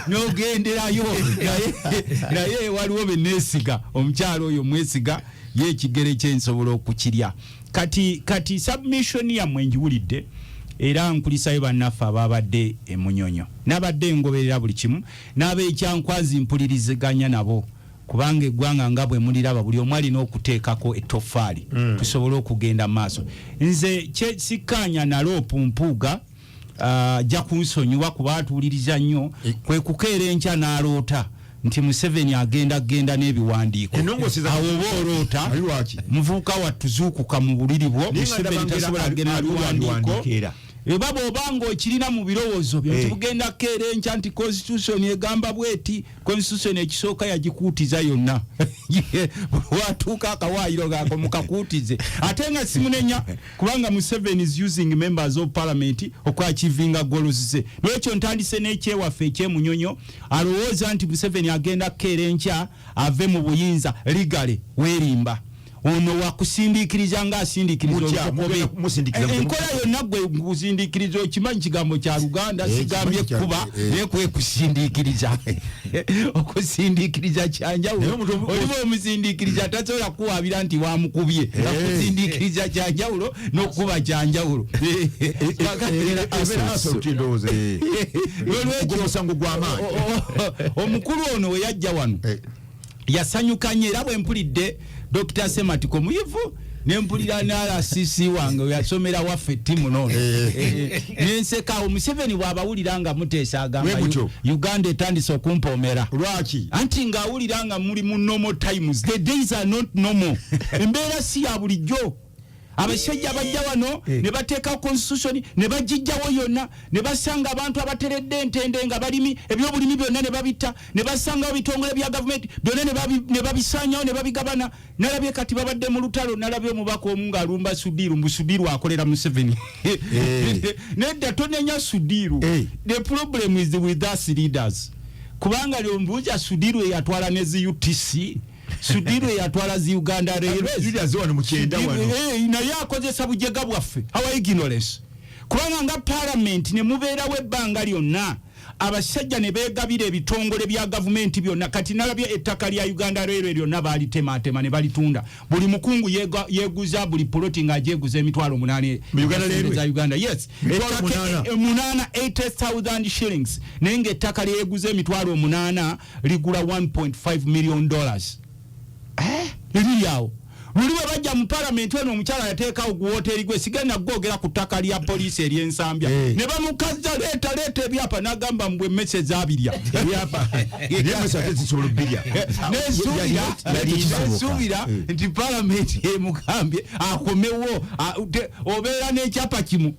nogenderayo naye waliwo benesiga omukyalo oyo mwesiga ye ekigere kyensobola okukirya kati submission yammwe njiwulidde era nkulisayo bannaffe ababadde emunyonyo nabadde ngoberera buli kimu n'ab'ekyankwazi mpuliriziganya nabo kubanga eggwanga nga bwe muliraba buli omu alina okuteekako ettoffaali tusobole okugenda maaso nze sikkaanya naloopu Mpuuga ajja kunsonyiwa kuba atuwuliriza nnyo kwe kukeera enkya n'aloota nti Museveni agenda n'ebiwandiiko awo oba oloota muvubuka wattuzuukuka mu buliri bwo Museveni tasobola agenda n'ebiwandiiko baba obanga okirina mu birowoozo byo nti bugenda keera enkya nti constitution egamba bweti constitution ekisooka yagikuutiza yonna watuuka akawaayiro gaako mukakuutize ate nga simunenya kubanga Museveni is using members of parliament okwachivinga goals ze n'ekyo ntandise n'ekyewaffe ekyemunyonyo alowooza nti Museveni agenda keera enkya ave mu buyinza ligale weerimba ono wakusindikiriza nga asindikiriza enkola yonna gwe kusindikiriza okimanyi kigambo kya Luganda sigambye kuba nekwe kusindikiriza okusindikiriza kyanjawulo oliwo omusindikiriza tasobola kuwabira nti wamukubye okusindikiriza kyanjawulo n'okuba kyanjawulo omukulu ono we yajja wano yasanyukanye era bwe mpulidde Dr. Semakula muyivu nempulira n'RCC wange yasomera waffe timu nono nenseka Museveni bw'abawulira nga muteesa agamba Uganda etandise okumpoomera lwaki anti ng'awulira nga muli mu normal times the days are not normal embeera si ya bulijjo abasajja bajja wano ne bateeka constitution ne bagijjawo yonna ne basanga abantu abateredde entende nga balimi ebyobulimi byonna ne babita ne basanga bitongole bya government byonna ne babisanyawo ne babigabana nalabye kati babadde mu lutalo nalabye omubaka omu ng'alumba Sudiru Mbusudiru akolera Museveni nedda tonenya Sudiru the problem is with us leaders kubanga lyombuuja Sudiru eyatwala ne zi UTC Sudiru yatwala zi Uganda Railways Julia zone mukyenda wano naye akozesa bujega bwaffe our ignorance kubanga nga parliament ne mubeerawo ebbanga lyonna abasajja ne beegabira ebitongole bya gavumenti byonna kati nalabye ettaka lya Uganda Railway lyonna balitemaatema ne balitunda buli mukungu yeeguza buli poloti ng'ajeeguza emitwalo 8 Uganda Railway Uganda yes munana 80,000 shillings naye ng'ettaka lyeeguza emitwalo 8 ligula $1.5 million Liliyawo muliwe bajja mu parliament wano omukyala yateekawo ku hoteli gwe sigenda gwogera ku ttaka lya poliisi ery'ensambya ne bamukaza leeta ebyapa n'agamba mbwe message abirya nesuubira nti parliament emugambye akomewo obeera n'ekyapa kimu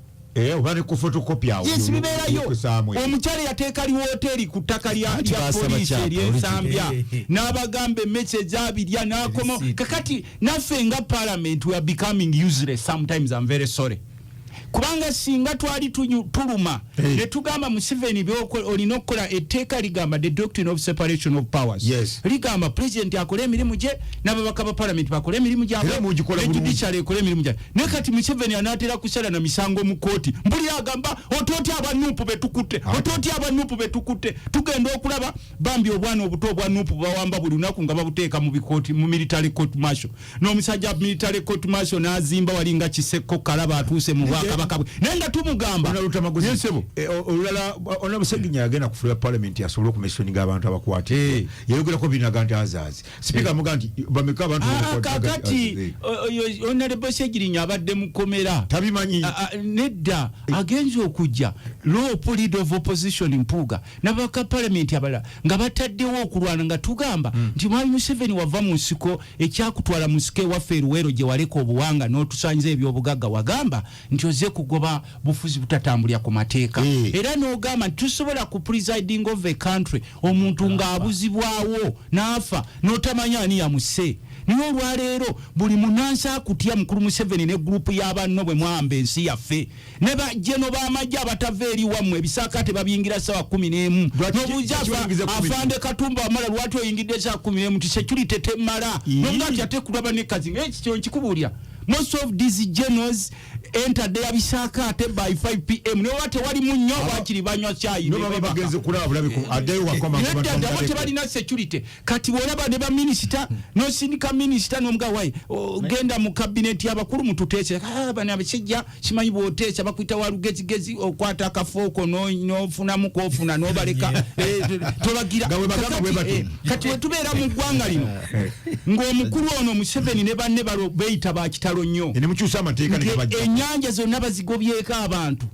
obane ku photocopy awo yes bibeerayo omukyala yateeka li hoteli ku ttaka lya poliisi ery'ensambya n'abagambe message abirya n'akomo kakati naffe nga parliament we are becoming useless sometimes. I'm very sorry kubanga singa twali tuluma ne tugamba Museveni olina okukola etteeka ligamba the doctrine of separation of powers ligamba president akole emirimu gye n'ababaka ba parliament bakole emirimu gyabwe judiciary ekole emirimu gyabwe ne kati Museveni anaatera kusala na misango mu kooti mbuli agamba ototi abanupu betukutte tugenda okulaba bambi obwana obuto obwa nupu bawamba buli lunaku nga babuteeka mu bikooti mu military court martial n'omusajja military court martial n'azimba walinga Kiseko Kalaba atuuse mu bwaka bakabwe nenga tumugamba na Luttamaguzi olala ona Museveni agenda kufulira parliament yasobola okumissioninga abantu abakwate yayogera ko binaga nti azazi speaker muganti bameka abantu kakati honorable Segirinya abadde mukomera tabimanyi nedda agenze okujja law leader of opposition Mpuuga nabaka parliament abala nga bataddewo okulwana nga tugamba nti mwali Museveni wava mu nsiko ekyakutwala musike waffe Luwero gye waleka obuwanga n'otusanyiza ebyobugagga wagamba nti oze kugoba bufuzi butatambulya ku mateeka era n'ogamba tusobola ku presiding of a country omuntu ng'abuzibwawo n'afa n'otamanya ani yamuse niyo olwaleero buli munansi akutya mukulu Museveni ne group y'abanno bwe mwamba ensi yaffe ne bajjeno b'amajja abatava eri wammwe ebisaakaate babiyingira ssaawa 11 n'obuuza afande Katumba wamala lwati oyingidde ssaawa 11 ti security temmala n'oga nti ate kulaba ne kazi ekyo nkikubuulira most of these generals enter their bisakate by 5 p.m. no wate wali munyo wakiri banywa chai no baba bagenze kulaba bulabiku adeyo wakoma wate wali na security kati wolaba ne ba minister no sindika minister no mga wai genda mu cabinet y'abakuru mututese bana abekijja simanyi botese bakwita walugezi okwata akafoko no funa mukofuna no baleka tobagira kati wetubeera mu ggwanga lino ng'omukulu ono Museveni ne banne balo beeyita ba kitalo nnyo ne mukyusa amateeka ne bajja ennyanja zonna bazigobyeko abantu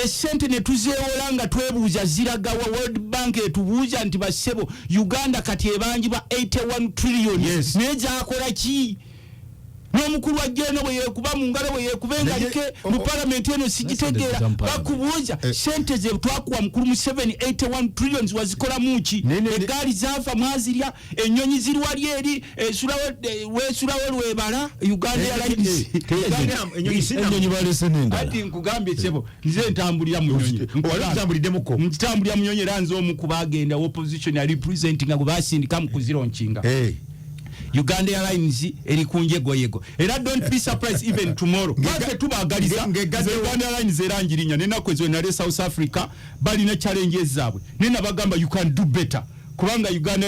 esente ne tuzeewola nga twebuuza ziragawa World Bank etubuuza nti basebo Uganda kati ebanji ba 81 trillion naye gyakola ki n'omukulu wa jeno bwe yekuba mu ngalo bwe yekubenga like mu parliament eno sigitegeera bakubuuza sente ze twakuwa mukulu mu 81 trillions wazikola muki egaali zafa mwazirya ennyonyi ziri wali eri weesulawo lwebala Uganda Airlines ennyonyi balese nenda ati nkugambye sebo nze ntambulira mu nnyonyi ntambuliddemuko ntambulira mu nnyonyi era nze omu ku bagenda opposition ya representing nga basindika mu kuzironkinga Uganda Airlines eri kunjego era don't be surprised even tomorrow base tubagaliza Uganda Airlines erangirinya nena kwezo na South Africa bali na challenges zabwe nena bagamba you can do better kubanga Uganda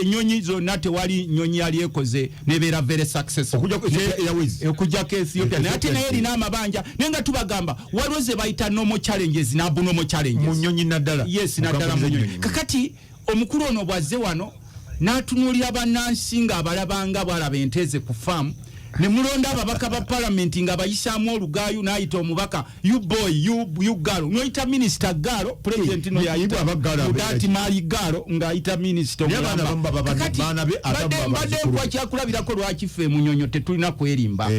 nyonyi zo nate wali nyonyi ali ekoze nebera very successful okujja ke Ethiopia nate na eri na mabanja nenga tubagamba waloze baita normal challenges na abnormal challenges mu nyonyi nadala yes nadala mu nyonyi kakati omukulu ono bwaze wano natunulira bannansi nga abalabanga bwalaba enteze ku farm ne mulonda ababaka ba parliament nga bayisaamu olugaayu n'ayita omubaka you boy you galo noyita minister galo president no yayita mudati mali galo ng'ayita minister mbadde kwa kyakulabirako lwakife mu nyonyo tetulina kwerimba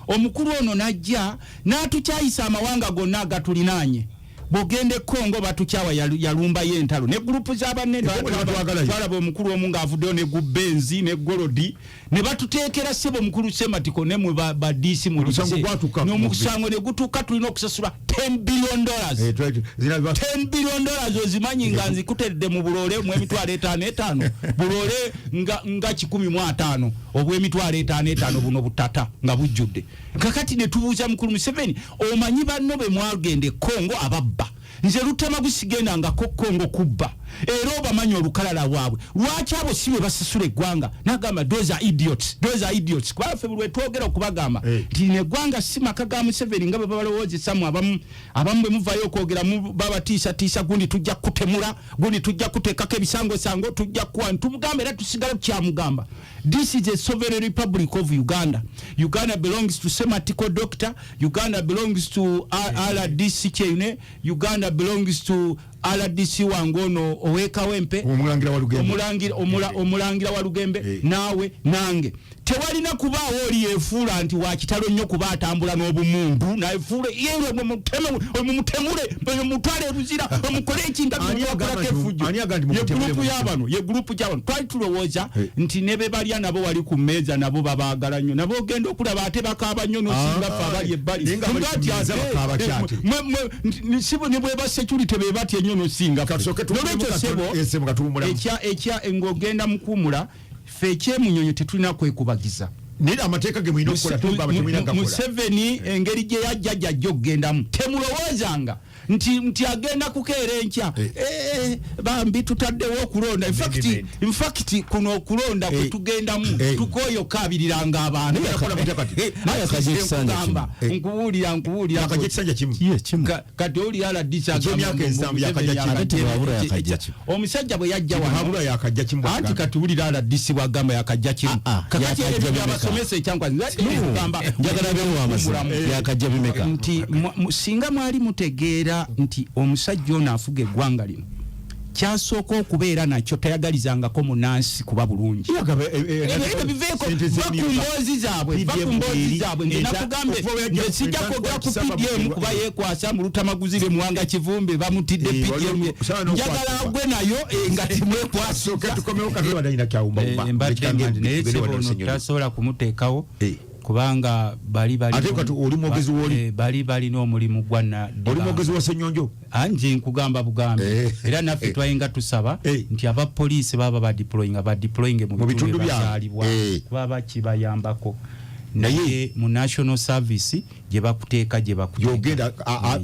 omukulu ono najja n'atukyayisa amawanga gonna agatulinaanye bogende Kongo batukyawa yalumba yentalo ne group z'abanne twalaba omukulu omu ng'avuddeyo ne gubenzi ne golodi ne batuteekera sebo mukulu Sematiko ne mu badisi mu n'omusango ne gutuuka tulina okusasula $10 billion $10 billion ozimanyi nga nzikutedde mu bulole mu emitwalo 55 bulole nga 150 obw'emitwalo 55 buno butata nga bujjudde kakati ne tubuuza mukulu Museveni omanyi banno be mwagende Kongo ababba nze Luttamaguzi genda nga Kongo kubba era obamanyi olukalala bwabwe lwaki abo siwe basasula eggwanga nagamba those are idiots kuba ffe bwe twogera okubagamba nti neggwanga si maka ga Museveni nga bwe balowooza mu abamu bwe muvayo okwogera babatiisa gundi tujja kutemula gundi tujja kuteekako ebisangosango tujja kuwa tumugamba era tusigala tukyamugamba this is a sovereign republic of Uganda belongs to Sematiko Doctor Uganda belongs to RDC Kyeyune Uganda belongs to RDC wangono oweka wempe omulangira wa Lugembe nawe nange tewalina kubaawo oli yefuula nti wakitalo nnyo kuba atambula n'obumundu nayefuule yewe mutemule mutwale ruzira omukole ekinga ye grupu y'abano twali tulowooza nti ne be balya nabo wali ku mmeeza nabo babaagala nnyo nabo ogenda okulaba ate bakaaba nnyo n'osinga ffe abali ebbali ne bwe ba security be batya nnyo n'osinga ekya ng'ogenda mukuumula ffe ekyemunyonyo tetulina kwekubagiza nira amateeka ge mulina okukola tumba abatemulina gakola Museveni engeri gye yajja gyogendamu temulowoozanga nti agenda kukeera enkya bambi tutaddewo okulonda in fact kuno okulonda kwe tugendamu tukoyo kabiriranga abantu nkubuulira kati oli aladisa omusajja bwe yajja anti kati wulira aladisi bwagamba yakajja kimu kakati abasomesa ekyankwanzigamba yakajja bimeka nti singa mwali mutegeera nti omusajja ono afuga eggwanga lino kyasooka okubeera nakyo tayagalizangako munansi kuba bulungi bakumboozi zaabwe ngenakugambe ngesijja kwogera ku PDM kuba yeekwasa mu Luttamaguzi be muwanga kivumbe bamutidde PDM njagala agwe nayo nga timwekwasanaye sebono tasobola kumuteekawo kubanga bali n'omulimu gwanna oli mwogezi wa Ssenyonjo anje nkugamba bugambe era naffe twayinga tusaba nti abapoliisi baba badeploying mu bitundu byazaalibwa kuba bakibayambako naye mu national service gye bakuteeka gye yogenda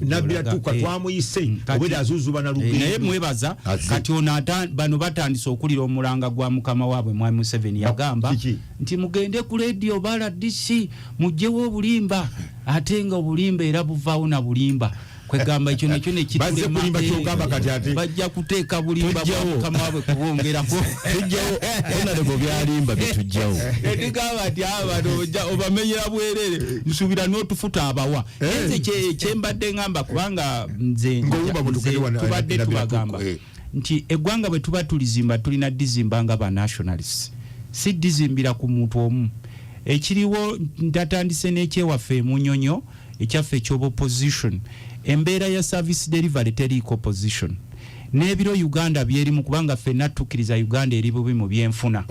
nabira tuka twamuyise obeda azuzuba na lugendo naye mwebaza kati ono bano batandise okulira omulanga gwa mukama waabwe Mwami Museveni yagamba nti mugende ku radio bala DC mujjewo obulimba ate nga obulimba era buvaawo na bulimba kwegamba ekyo nekyo nekitulema bajja kuteeka bulimba bwa mukama waabwe kubongerako tujjawo onalebo byalimba bitujjawo edigamba ati abantu obamenyera bwerere nsuubira n'otufuta abawa nze kyembadde ngamba kubanga nze tubadde tubagamba nti eggwanga bwe tuba tulizimba tulina dizimba nga ba nationalists si dizimbira ku muntu omu ekiriwo ntatandise n'ekyewaffe emunyonyo ekyaffe eky'opposition embeera ya service delivery teriiko opposition n'ebiro Uganda byerimu kubanga ffenna tukkiriza Uganda eri bubi mu byenfuna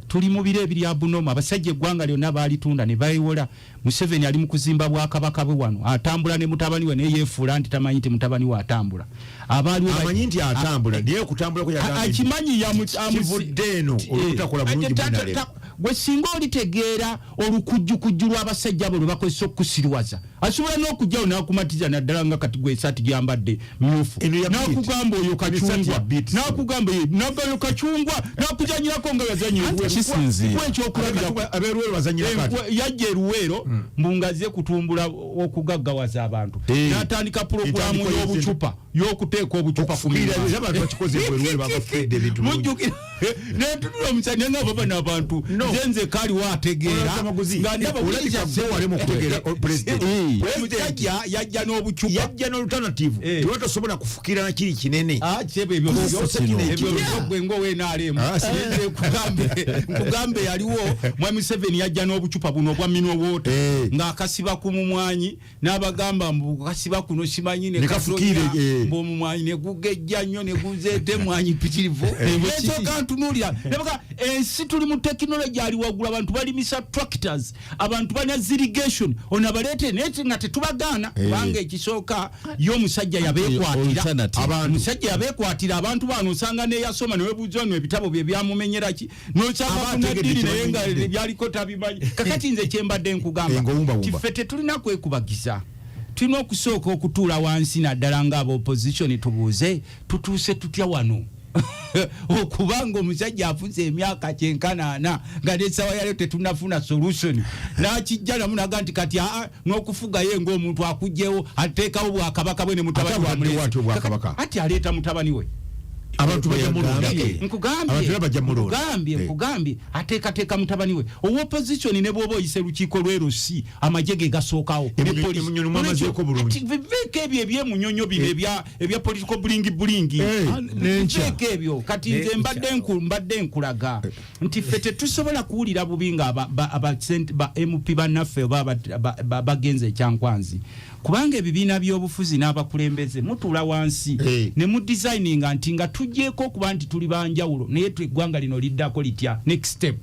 tuli mu biro ebiri abunomu abasajja eggwanga lyonna baalitunda ne bayiwola Museveni ali mu kuzimba bwakabaka bwe wano atambula ne mutabani we naye yeefuula nti tamanyi nti mutabani we atambula amanyi nti atambula naye okutambula kwe akimanyi kivuddeeno olutakola bulungi munalema gwe singa olitegeera olukujjukujju lw'abasajja abo lwe bakozesa okusiriwaza asobola n'okujjawo n'akumatiza naddala nga kati gwe esaati gyambadde myufu n'akugamba oyo kacungwa n'akugamba nagayo kacungwa n'akuzanyirako nga yazanyirakwekyokulabira yajja eruweero mbungaze kutumbula okugaggawaza abantu n'atandika pulogulaamu y'obucupa y'okuteeka obucupa ku mujjukira n'etutula omusajja nga baba n'abantu nze kaaliwo ategeera nga ndaba yajja n'obucupa yajja n'olutanative tiwatosobola kufukira na kiri kinene gwe ngowe NRM nkugambe yaliwo Mwami Museveni yajja n'obucupa buno obwa minwa wote ng'akasiba ku mumwanyi n'abagamba mbukasiba kuno simanyi mb'omumwanyi ne gugejja nnyo ne guzeete mwanyi pitirivu ekyoka ntunuulira nebaka ensi tuli mu tekinologi ali waggulu abantu balimisa tractors abantu balina irrigation ono abaleete naye nga tetubagaana kubanga ekisooka y'omusajja yabeekwatira abantu bano osanga neyasoma newebuuza no ebitabo bye byamumenyera ki nokyabaakunadiri naye nga byaliko tabimanyi kakati nze kyembadde nkugamba kiffe tetulina kwekubagiza tulina okusooka okutuula wansi naddala ng'aba opposition tubuuze tutuuse tutya wano okubanga omusajja afuze emyaka 94 nga nesawa yale tetunafuna solution nakijja namunaga nti kati n'okufugayo ng'omuntu akugjewo ateekawo bwakabaka bwe ne mutabani wa mulezi ati aleeta mutabani we abantu nkugambye ateekateeka mutabani we opposition ne bw'oba oyise lukiiko lw'erusi amagye ge gasookawo viveeko ebyo ebyemunyonyo bino ebya political bulingi viveeko ebyo kati nze mbadde nkulaga nti ffe tetusobola kuwulira bubi nga ba MP bannaffe oba bagenze ekyankwanzi kubanga ebibiina by'obufuzi n'abakulembeze mutuula wansi ne mu designinga nti nga tujjeeko okuba nti tuli banjawulo naye eggwanga lino liddako litya next step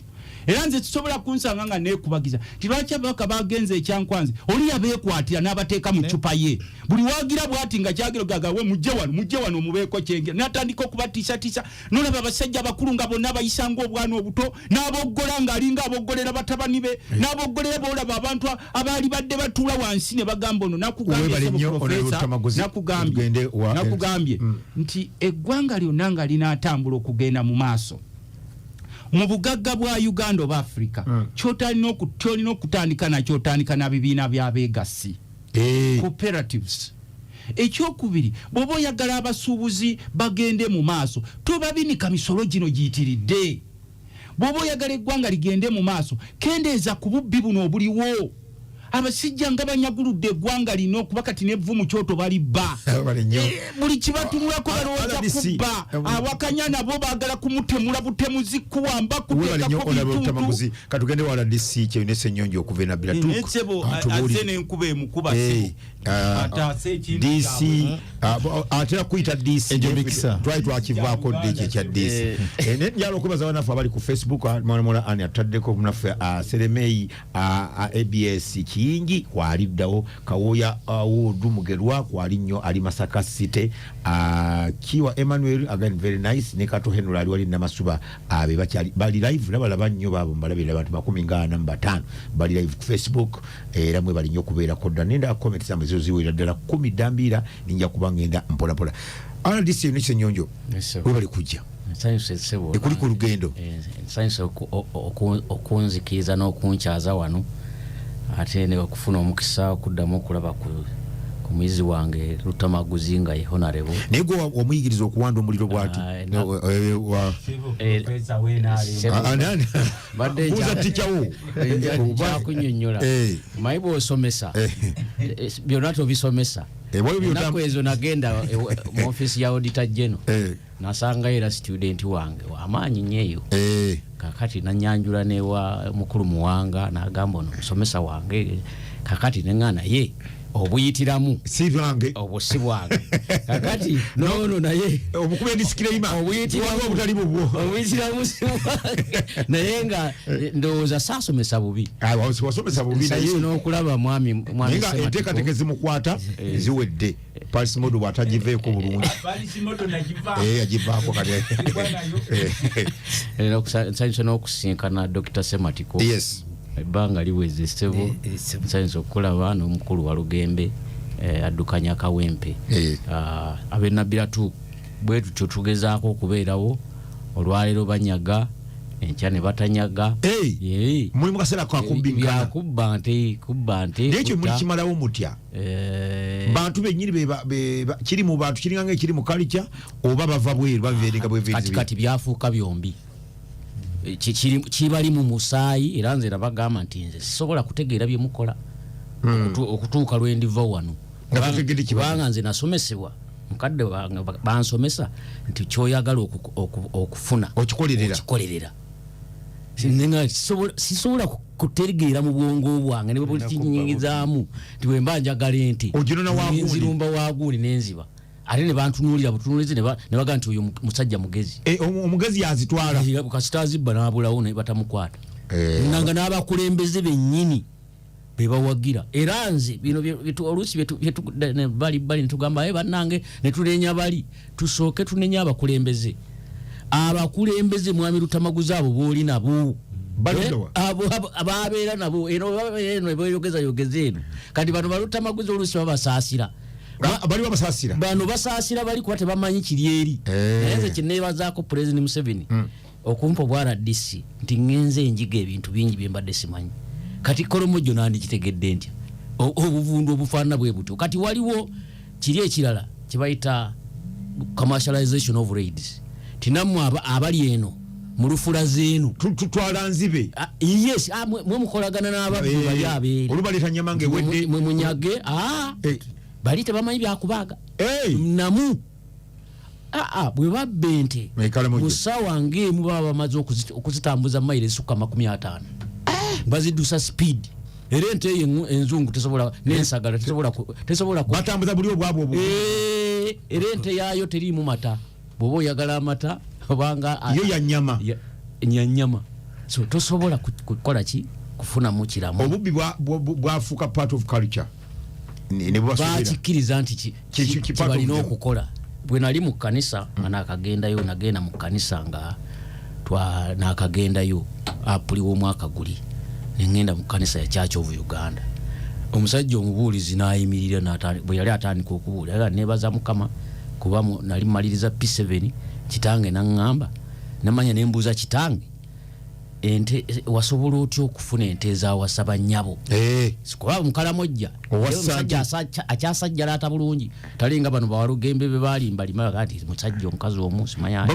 era nze tusobola kunsanga nga neekubagiza nti lwaki ababaka bagenze ekyankwanzi oli yabeekwatira n'abateeka mu cupa ye buli waagira bw'ati nga kyagirogaga we mujje wano mubeeko kyenge n'atandika okubatiisatiisa n'olaba abasajja abakulu nga bonna bayisanga obwana obuto n'aboggola ng'alinga aboggolera batabani be n'aboggolera boolaba abantu abaali badde batuula wansi ne bagamba ono nakugambye nti eggwanga lyonna nga linaatambula okugenda mu maaso mu bugagga bwa Uganda oba Africa kyolina okutandika nakyo otandika na bibiina by'abeegassi cooperatives. Ekyokubiri bw'oba oyagala abasuubuzi bagende mu maaso tobabinika misolo gino giyitiridde. Bw'oba oyagala eggwanga ligende mu maaso kendeeza ku bubbi buno obuliwo. Abasijja nga banyaguludde eggwanga lino okuba kati n'evvu mu kyoto balibba buli kibatunulako balowooza kubba awakanya nabo baagala kumutemula butemuzi kuwamba kuteekako bituutu katugende wala DC kyeyina essenyonjo okuva enabira tuuku azze n'enkuba emukuba DC atera kuita DC try to achieve code cha DC ne njalo kubaza banafu abali ku Facebook mwana ani ataddeko munafu Seremei ABS kingi kwaliddawo Kawoya Wodu Mugerwa kwali nnyo ali Masaka City Kiwa Emmanuel again very nice ne Kato Henry ali wali namasuba abe bachali bali live labalaba nnyo babo mbalabira abantu 15 bali live ku Facebook era mwe bali nnyo kubeera kodda nenda comment zamwe ziwira ddala 10 dambira ninja kubangenda mpola pola ana DC ni senyonjo bali kujja science sebo ekuli ku lugendo science okunzikiza n'okunchaza wano ate ne bakufuna omukisa okuddamu okulaba ku mwizi wange Luttamaguzi nga honorable nego omuyigiriza okuwanda omuliro bwatu pesa wena anani badde buza tichawo kunyonyola maibo osomesa byonna tobisomesa nako ezo nagenda mu office ya auditor general nasanga era student wange amaanyi nyeyo kakati nanyanjula ne wa mukulu muwanga nagamba ono musomesa wange kakati nengana ye obuyitiramu sibange obusibwange kakati no naye obukube disclaimer obuyitiramu obutali bubwo obuyitiramu naye nga ndowooza saasomesa bubi wasomesa bubi naye n'okulaba mwami nga enteekateeka mukwata ziwedde Paris Modo bwatagiveeko bulungi Paris Modo nagiva agivaako kati era kusanyusa n'okusinkana Dr. Sematiko yes ebbanga liweze ssebo nsanyusa okulaba n'omukulu wa Lugembe addukanya Kawempe abenabiratu bwe tutyo tugezaako okubeerawo olwaleero banyaga enkya ne batanyaga muli mu kaseera kakubbinkana kubba nte nekyo muli kimalawo mutya bantu bennyini kiri mu bantu kiringa ng'ekiri mu kalica oba bava bweru babiveeringa bweviizi kati byafuuka byombi kibali mu musaayi era nze nabagamba nti nze sisobola kutegeera bye mukola okutuuka lwe ndiva wano kubanga nze nasomesebwa mukadde bansomesa nti kyoyagala okufuna okikolerera sinenga sisobola kutegeera mu bwongo bwange ne bwe kinyingizaamu nti bwe mba njagala enti nzirumba wagundi nenziba ate ne bantunuulira butunuulizi ne baga nti oyo musajja mugezi omugezi yazitwala kasitazibba n'abulawo ne batamukwata nanga n'abakulembeze bennyini be bawagira era nze bino oluusi bali netugamba bannange ne tunenya bali tusooke tunenya abakulembeze mwami Luttamaguzi abo booli nabo ababeera nabo eno beyogeza eno kati bano Luttamaguzi oluusi babasaasira bali babasaasira bano basaasira bali kuba tebamanyi kiri eri naye nze kyeneebazaako President Museveni okumpa obwa RDC nti ngenze enjiga ebintu bingi bye mbadde simanyi kati Kolomojo nandikitegedde ntya obuvundu obufaanana bwe butyo kati waliwo kiri ekirala kibayita commercialization of raids tinammwe abali eno mu lufula zeenu tutwala nzibe yes mwe mukolagana n'ababbi bali abeere olubaleta nyamange ewedde mwe munyage bali tebamanyi byakubaaga namu bwe babbe ente mu ssaawa ng'emu baba bamaze okuzitambuza mayiro esukka 50 baziddusa speed era ente eyo enzungu tesobola n'ensagala tesobola batambuza buli obwabwo obwo era ente yaayo teriimu mata bw'oba oyagala amata obanga yo nyanyama so tosobola kukola ki kufunamu kiramu obubbi bwafuuka part of culture bakikkiriza nti kibalina okukola bwe nali mu kkanisa nga naakagendayo nagenda mu kkanisa nga naakagendayo apuli w'omwaka guli nengenda mu kkanisa ya Church of Uganda omusajja omubuulizi n'ayimirira bwe yali atandika okubuulira era neebaza Mukama kuba nali maliriza P7 kitange naŋŋamba namanya nembuuza kitange ente wasobola otya okufuna ente ezawasa bannyabo sikuba mukalamojja omusajja akyasajjala bulungi talinga bano bawalugembe be balimbalima kati musajja omukazi omunsi manya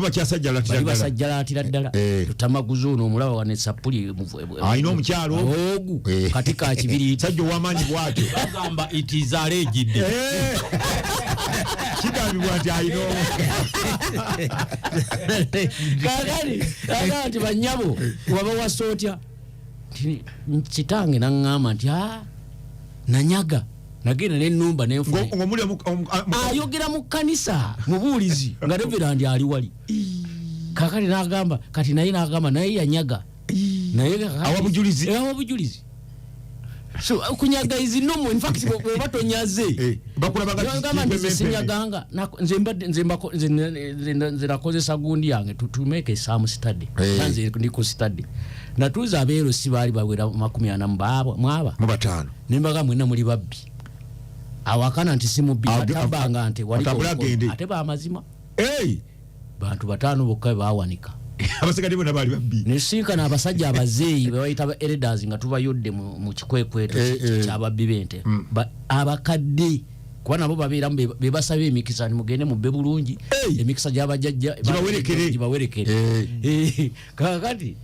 basajjalatira ddala Luttamaguzi ono omulaba wane sapuli ayina omukyalo ogu kati ka kibiri sajja ow'amaanyi bwatyo bagamba itizaala ejjidde kigambibwa nti ayina kakati nti bannyabo wabawasa otya kitange naŋŋamba nti nanyaga nagenda n'ennumba n'enfuna ayogera mu kkanisa mubuulizi nga reverandi ali wali kakati n'agamba kati naye n'agamba naye yanyaga naye awabujulizi so kunyaga izi nomo in fact batonyaze bakulabaga nze sinyaganga nze nakozesa gundi yange to make a some study nanze ndiko study natuza abeero si bali bawera 40 mwaba mu batano nimbaga mwena muri babbi awakana nti simu bi atabanga ante wali ate ba amazima bantu batano bokka bawanika abasigade bona bali babbi nisika na abasajja abazeyi bayita ba elders nga tubayodde mu kikwekweto kyababbi bente abakadde kuba nabo babeera be basaba emikisa ni mugende mubbe bulungi emikisa gy'abajjajja jibawerekere kakati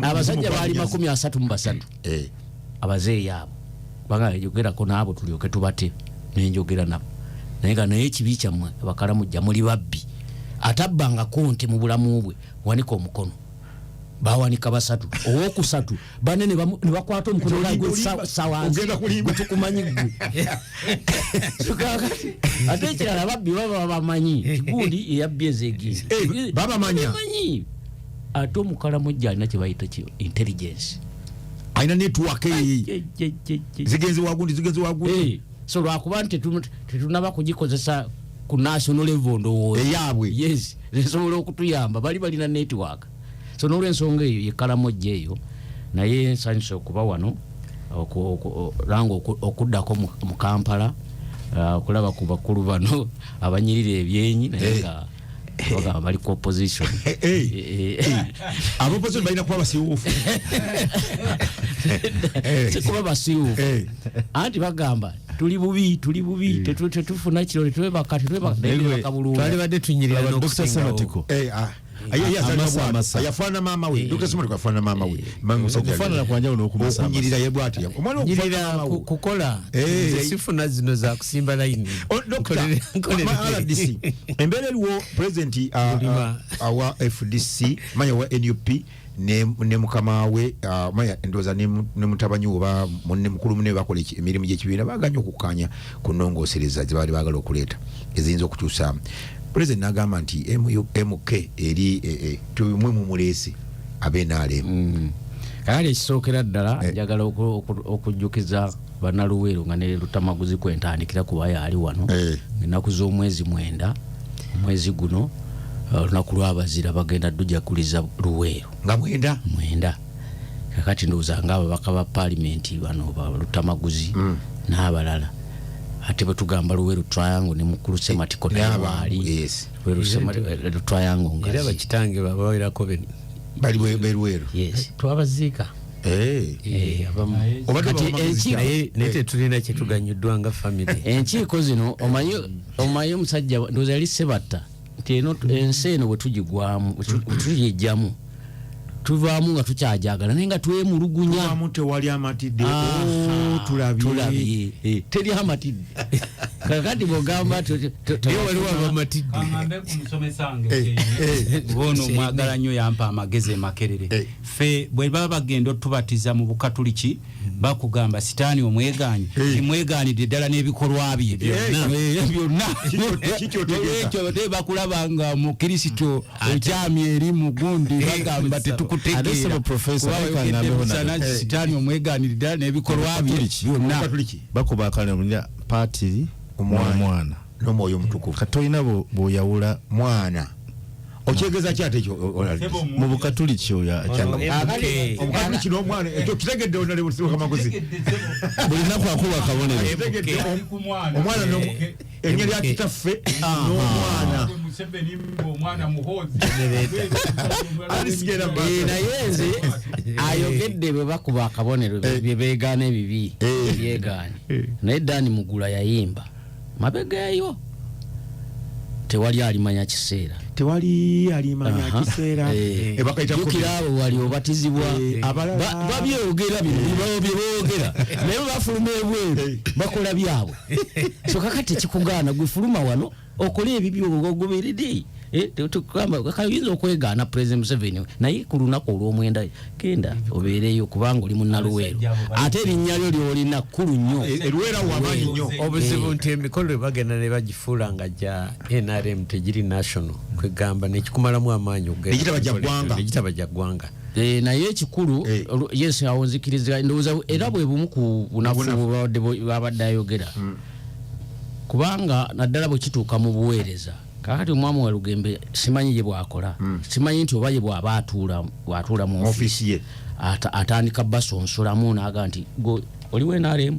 abasajja bali 33 abazeyi abo banga yogerako n'abo tulyoke tubate nenjogera nabo naye ekibi kyammwe abakalamujja muli babbi atabbanga konti mu bulamu bwe wanika omukono bawanika basatu owokusatu bane ne bakwata omukono gwe sawansi tukumanyi gwe ate ekirala babbi baba bamanyi kikundi eyabyeze egindi baba manya ate omukalamujja alina kyebayita intelligence aina network zigenzi wagundi so lwakuba nti tetunaba kugikozesa ku national level ndo eyabwe yes lesobola okutuyamba bali na network so n'olwensonga eyo yekalamojja eyo naye nsanyusa okuba wano rango okuddako mu Kampala okulaba ku bakulu bano abanyirira ebyenyi naye nga bagamba bali ku opposition opposition balina kuba basiwuufu sikuba basiwuufu anti bagamba tuli bubi tetufuna kiro tetwebaka bulungi twali badde tunyirira Dr. Sematiko ayafana mama we Dr. Sematiko afana mama we okufanana kwanja n'okumasa okunyirira yebwati omwana okunyirira kukola sifuna zino za kusimba line RDC embera eriwo president awa FDC manya wa NUP ne mukama we maya ndoza ne mutabanyi oba munne mukulu munne bakola emirimu gy'ekibiina baganya okukanya kunongosereza gye bali bagala okuleeta eziyinza okukyusa president nagamba nti MK eri tumwe mu mulesi abe NRM kale kisookera ddala njagala okujjukiza bannaluweero nga ne Luttamaguzi kwentandikira kuba yali wano ennaku z'omwezi 9 omwezi guno olunaku lw'abazira bagenda dujakuliza Luweero nga 9 kakati ndowooza ng'ababaka ba paalimenti bano ba Luttamaguzi n'abalala ate bwe tugamba Luweero triangle ne mukulu Sematiko n'abaali Luweero triangle nga era bakitange babawerako bali Luweero twabaziika naye tulina kyetuganyuddwa nga family enkiiko zino omanyi omusajja ndowooza yali Sebatta nti eno ensi eno bwe tugigwamu tugijjamu tuvaamu nga tukyajagala naye nga twemulugunya tewali amatidde tulabye teri amatidde kakati bwogamba waliwo abamatidde bono mwagala nnyo yampa amagezi makerere fe bwe baba bagenda otubatiza mu Bukatuliki bakugamba sitaani omwegaanyi timwegaanidde ddala n'ebikolwa bye byonna ekyo te bakulabanga mu Kristo okyamye eri mu gundi bagamba tetukutegeera sitaani omwegaanidde ddala n'ebikolwa bye byonna bakuba akalira paatiri omwana n'omwoyo omutukuvu katoyina bw'oyawula mwana okyegeza kyate ekyo mu Bukatuliki omukatuliki n'omwana ekyo kitegedde onale Luttamaguzi buli naku akuba akabonero omwana engeri akitaffe n'omwana naye nze ayogedde bwe bakuba akabonero bye beegaana ebibi byegaane naye Dani Mugula yayimba mabegayo tewali alimanya kiseera jukira abo wali obatizibwa babyogera byeboogera naye bafuluma ebweru bakola byabwe so kakati kikugaana gwe fuluma wano okole ebibyo ogoberede tukamba kayinza okwegaana President Museveni naye ku lunaku olw'omwenda genda obeereyo kubanga oli munnaluweero ate erinnya lyo lyolina kkulu nnyo eruweera wamanyi nnyo obuzibu nti emikolo bagenda ne bagifuula nga gya NRM tegiri national kwegamba nekikumalamu amaanyi egitaba gya ggwanga naye ekikulu yes awo nzikiriza ndowooza era bwe bumu ku bunafu babadde ayogera kubanga naddala bwe kituuka mu buweereza kakati omwami wa Lugembe simanyi ye bwakola simanyi nti oba ye bw'aba atuula mu ofisi ye atandika basonsolamu n'aga nti oliwo NRM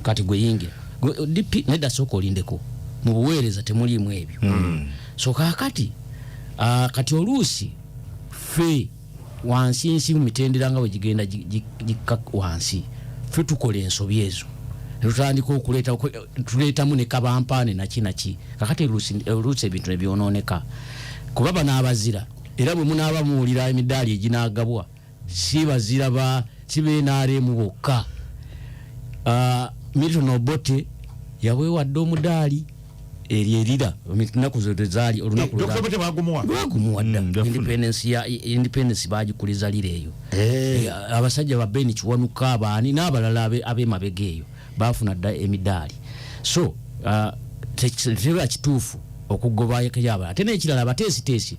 kati gwe yingira DP nedda sooka olindeko mu buweereza temuliimu ebyo so kakati kati oluusi fe wansi nsi mu mitendera nga bwe gigenda gikka wansi fe tukola ensobi ezo tutandika tuleetamu ne kabampaane naki kakati oluusi ebintu ne byonooneka kuba banaabazira era bwe munaaba muwulira emidaali eginaagabwa si bazira si NRM bokka Milton Obote yaweewadde omudaali erierira ennaku zo tezaali olunaku lwagumuwadda independence bagikuliza lireeyo abasajja ba Beni Kiwanuka abaani n'abalala ab'emabega eyo bafuna dda emidaali so tekiraba kituufu okugoba yaba ate n'ekirala abateesiteesi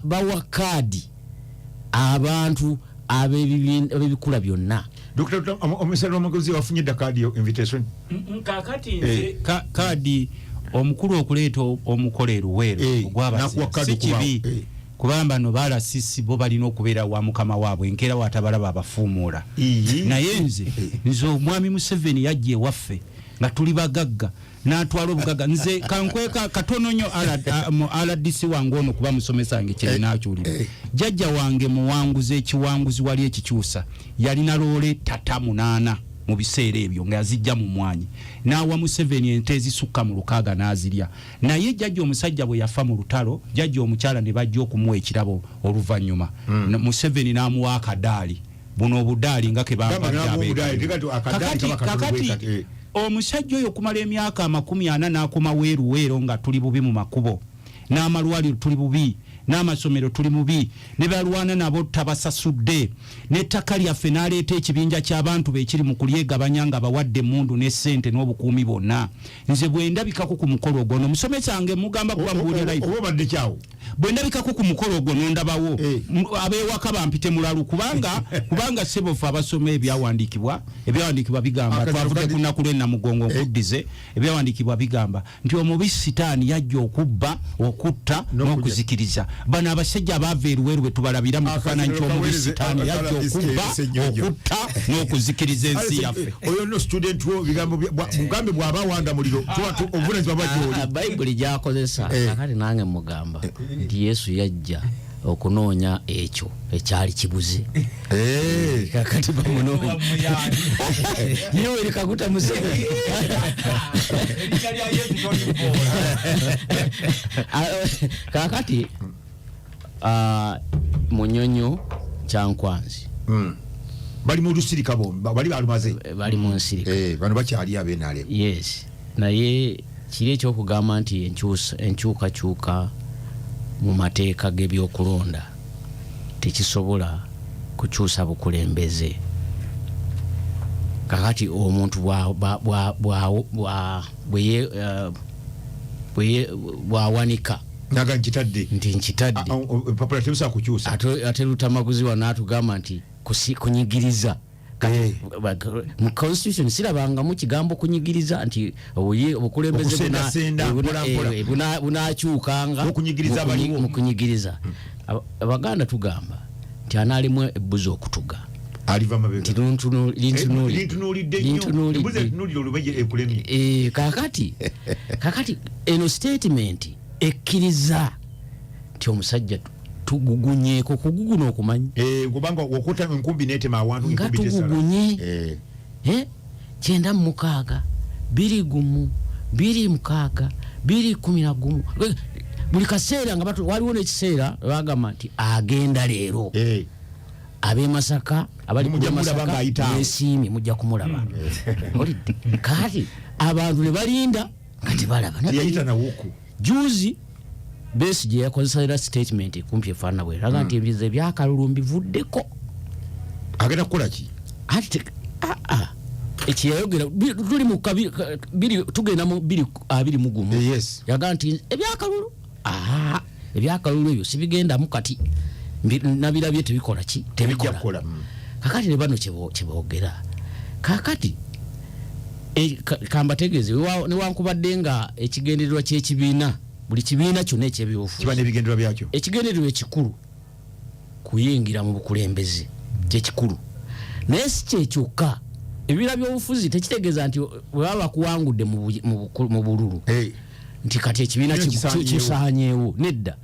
bawa kaadi abantu ab'ebikula byonna Dr. Omusajja Luttamaguzi wafunye dda kaadi yo invitation kakati nze kaadi omukulu okuleeta omukolo eruweero ogw'abasi kibi kubamba no balasisi bo balina okubeera wa mukama waabwe enkeera watabalaba abafuumuula naye nze omwami Museveni yajja ewaffe nga tuli bagagga n'atwala obugagga nze kankweka katono nnyo RDC wange ono kuba musomesa nge kyerinakyulira jjajja wange muwanguzi ekiwanguzi wali ekikyusa yalina loole tata 8 mu biseera ebyo nga yazijja mu mwanyi n'awa Museveni ente ezisukka mu 6 n'azirya naye jjajja omusajja bwe yafa mu lutalo jjajja omukyala ne bajja okumuwa ekirabo oluvannyuma Museveni n'amuwa akadaali buno obudaali nga ke kakati omusajja oyo kumala emyaka 40 n'akoma weeruweero nga tuli bubi mu makubo n'amalwaliro tuli bubi n'amasomero tuli mubi ne balwana nabo tabasasudde n'ettaka lyaffe n'aleeta ekibinja ky'abantu beekiri mu kulyegabanya nga bawadde emmundu n'essente n'obukuumi bonna nze bwe ndabikako ku mukolo ogwo n'omusomesa wange mugamba kuba muwulira live obadde kyawo bwe ndabikako ku mukolo ogwo n'ondabawo abeewaka bampite mulalu kubanga sebofu abasoma ebyawandiikibwa bigamba twavudde ku nnaku lw'ennamugongo nkuddize ebyawandiikibwa bigamba nti omubisi sitaani yajja okubba okutta n'okuzikiriza bano abasajja abaava eruweru bwe tubalabira mu kifaananyi ky'omubisi sitaani yajja okubba okutta n'okuzikiriza ensi yaffe oyo no student wo bigambo mugambe bw'aba wanda muliro obuvunanyizibwa bwajjoli bayibuli gyakozesa kakati nange mugamba nti Yesu yajja okunoonya ekyo ekyali kibuze kakati bamunoonya niyo erikakuta Museveni kakati Munyonyo Kyankwanzi bali mu lusirika bombi bali balumaze bali mu nsirika bano bakyali abenale yes naye kiri ekyokugamba nti enkyukakyuka mu mateeka g'ebyokulonda tekisobola kukyusa bukulembeze kakati omuntu bwawanika naga nkitadde nti nkitadde papula tebusa kukyusa ate Luttamaguzi wanatugamba nti kunyigiriza mu constitution sirabanga mu kigambo kunyigiriza nti obukulembeze bunakyukanga mu kunyigiriza Abaganda tugamba nti analimu ebbuzi okutuga aliva mabega kakati eno statement ekkiriza nti omusajja tugugunyeeko kuguguna okumanyi kubanga okuta enkumbi netema awantu nga tugugunye 9 2 6 2 buli kaseera nga waliwo n'ekiseera bagamba nti agenda leero ab'e Masaka abali mu Masaka n'esiimi mujja kumulaba kati abantu ne balinda nga tebalaba yayita na wuku juzi base je yakozesa statement kumpi efana bwe raga nti ebize byakalulu mbivuddeko agenda kukola ki ate ekiyayogera tuli mu biri tugenda mu biri abiri mugumu yes yaga nti ebyakalulu ebyakalulu ebyo sibigenda mu kati nabirabye tebikola ki tebikola kakati ne bano kiboogera kakati kamba tegeze ne wankubadde nga ekigendererwa ky'ekibiina buli kibiina kyonna ekyebyobufuzi kiba n'ebigendererwa byakyo ekigendererwa ekikulu kuyingira mu bukulembeze kyekikulu naye si kyekyokka ebibiina by'obufuzi tekitegeeza nti bwe baba bakuwangudde mu bululu nti kati ekibiina kisaanyeewo nedda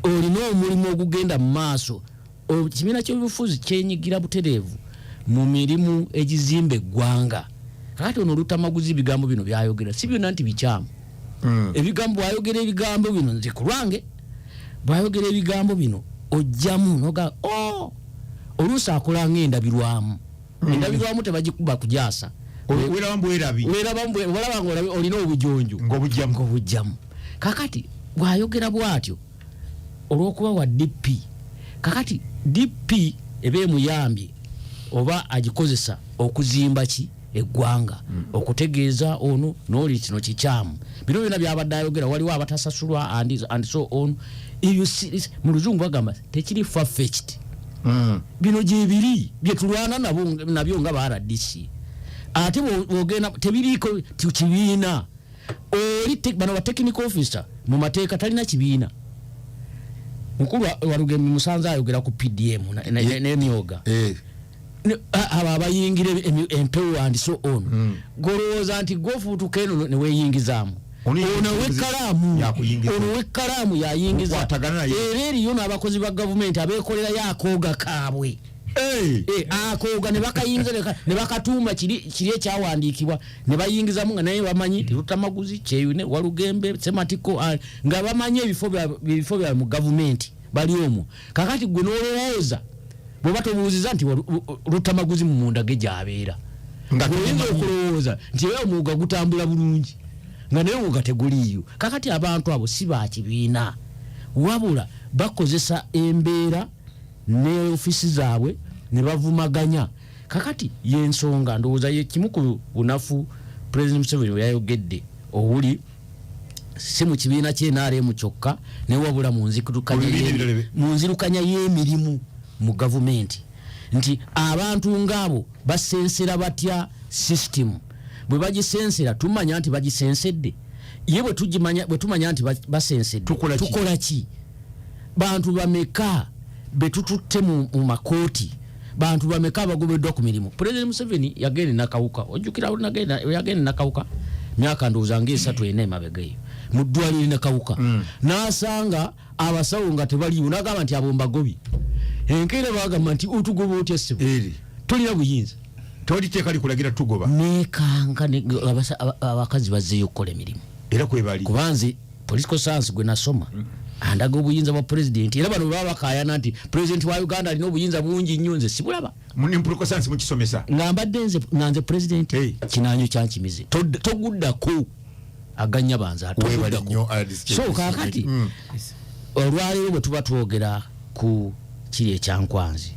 olina omulimu ogugenda mu maaso ekibiina ky'obufuzi kyenyigira butereevu mu mirimu egizimba eggwanga kakati ono Luttamaguzi bigambo bino byayogera si byonna nti bikyamu ebigambo bwayogera ebigambo bino nze ku lwange bwayogera ebigambo bino ojjamu noga oluusi akola ng'endabirwamu endabirwamu tebagikuba kujaasa werabanga olina obujonjo ng'obujjamu kakati bwayogera bw'atyo olw'okuba wa DP kakati DP ebe muyambye oba agikozesa okuzimba ki eggwanga okutegeeza ono n'oli kino kikyamu bino byonna byabadde ayogera waliwo abatasasulwa and so on ebyo mu luzungu bagamba tekiri far-fetched bino gyebiri byetulwana nabyo nga ba RDC ate bwogenda tebiriiko kibiina oli bano ba technical officer mu mateeka talina kibiina mukulu Walugembe Musanze ayogera ku PDM n'emyoga aba abayingira empewo and so on golowooza nti gofuutuka eno ne weeyingizaamu ono wekkalaamu yayingiza era eriyo n'abakozi ba gavumenti abeekolera yakooga kaabwe akooga ne bakayingiza ne bakatuuma kiri ekyawandiikibwa ne bayingizamu nga naye bamanyi Luttamaguzi Kyeyune Walugembe Sematiko nga bamanyi ebifo bya mu gavumenti bali omwo kakati gwe n'olowooza bw'oba tobuuziza nti Luttamaguzi mu munda ge gy'abeera oyinza okulowooza nti era omwuga gutambula bulungi nga naye omwuga teguliiyo kakati abantu abo si bakibiina wabula bakozesa embeera ne ofisi zaabwe ne bavumaganya kakati yensonga ndowooza ye kimu ku bunafu President Museveni we yayogedde obuli si mu kibiina kye NRM kyokka ne wabula mu nzirukanya y'emirimu mu gavumenti nti abantu ngabo basensera batya system bwe bagisensera tumanya nti bagisensedde ye bwe tumanya nti basensedde tukola ki bantu bameka betututte mu makooti bantu bameka bagobeddwa ku mirimu President Museveni yagenda nakawuka ojjukira yagenda nakawuka myaka ndowooza ng'esatu ena emabegayo mu ddwaliro nakawuka n'asanga abasawo nga tebaliiwo n'agamba nti abo mbagobi enkeera bagamba nti otugoba otya ssebo tolina buyinza toliteeka likulagira tugoba nekanga abakazi bazzeeyo okukola emirimu era kwebali kubanze political science gwe nasoma andaga obuyinza bwa president era bano baba bakayana nti president wa Uganda alina obuyinza bungi nnyo nze sibulaba muni political science mukisomesa ngambadde nze president kinanyo kyankimize toguddako aganya banza so kakati olwaleero bwe tuba twogera ku kiri ekyankwanzi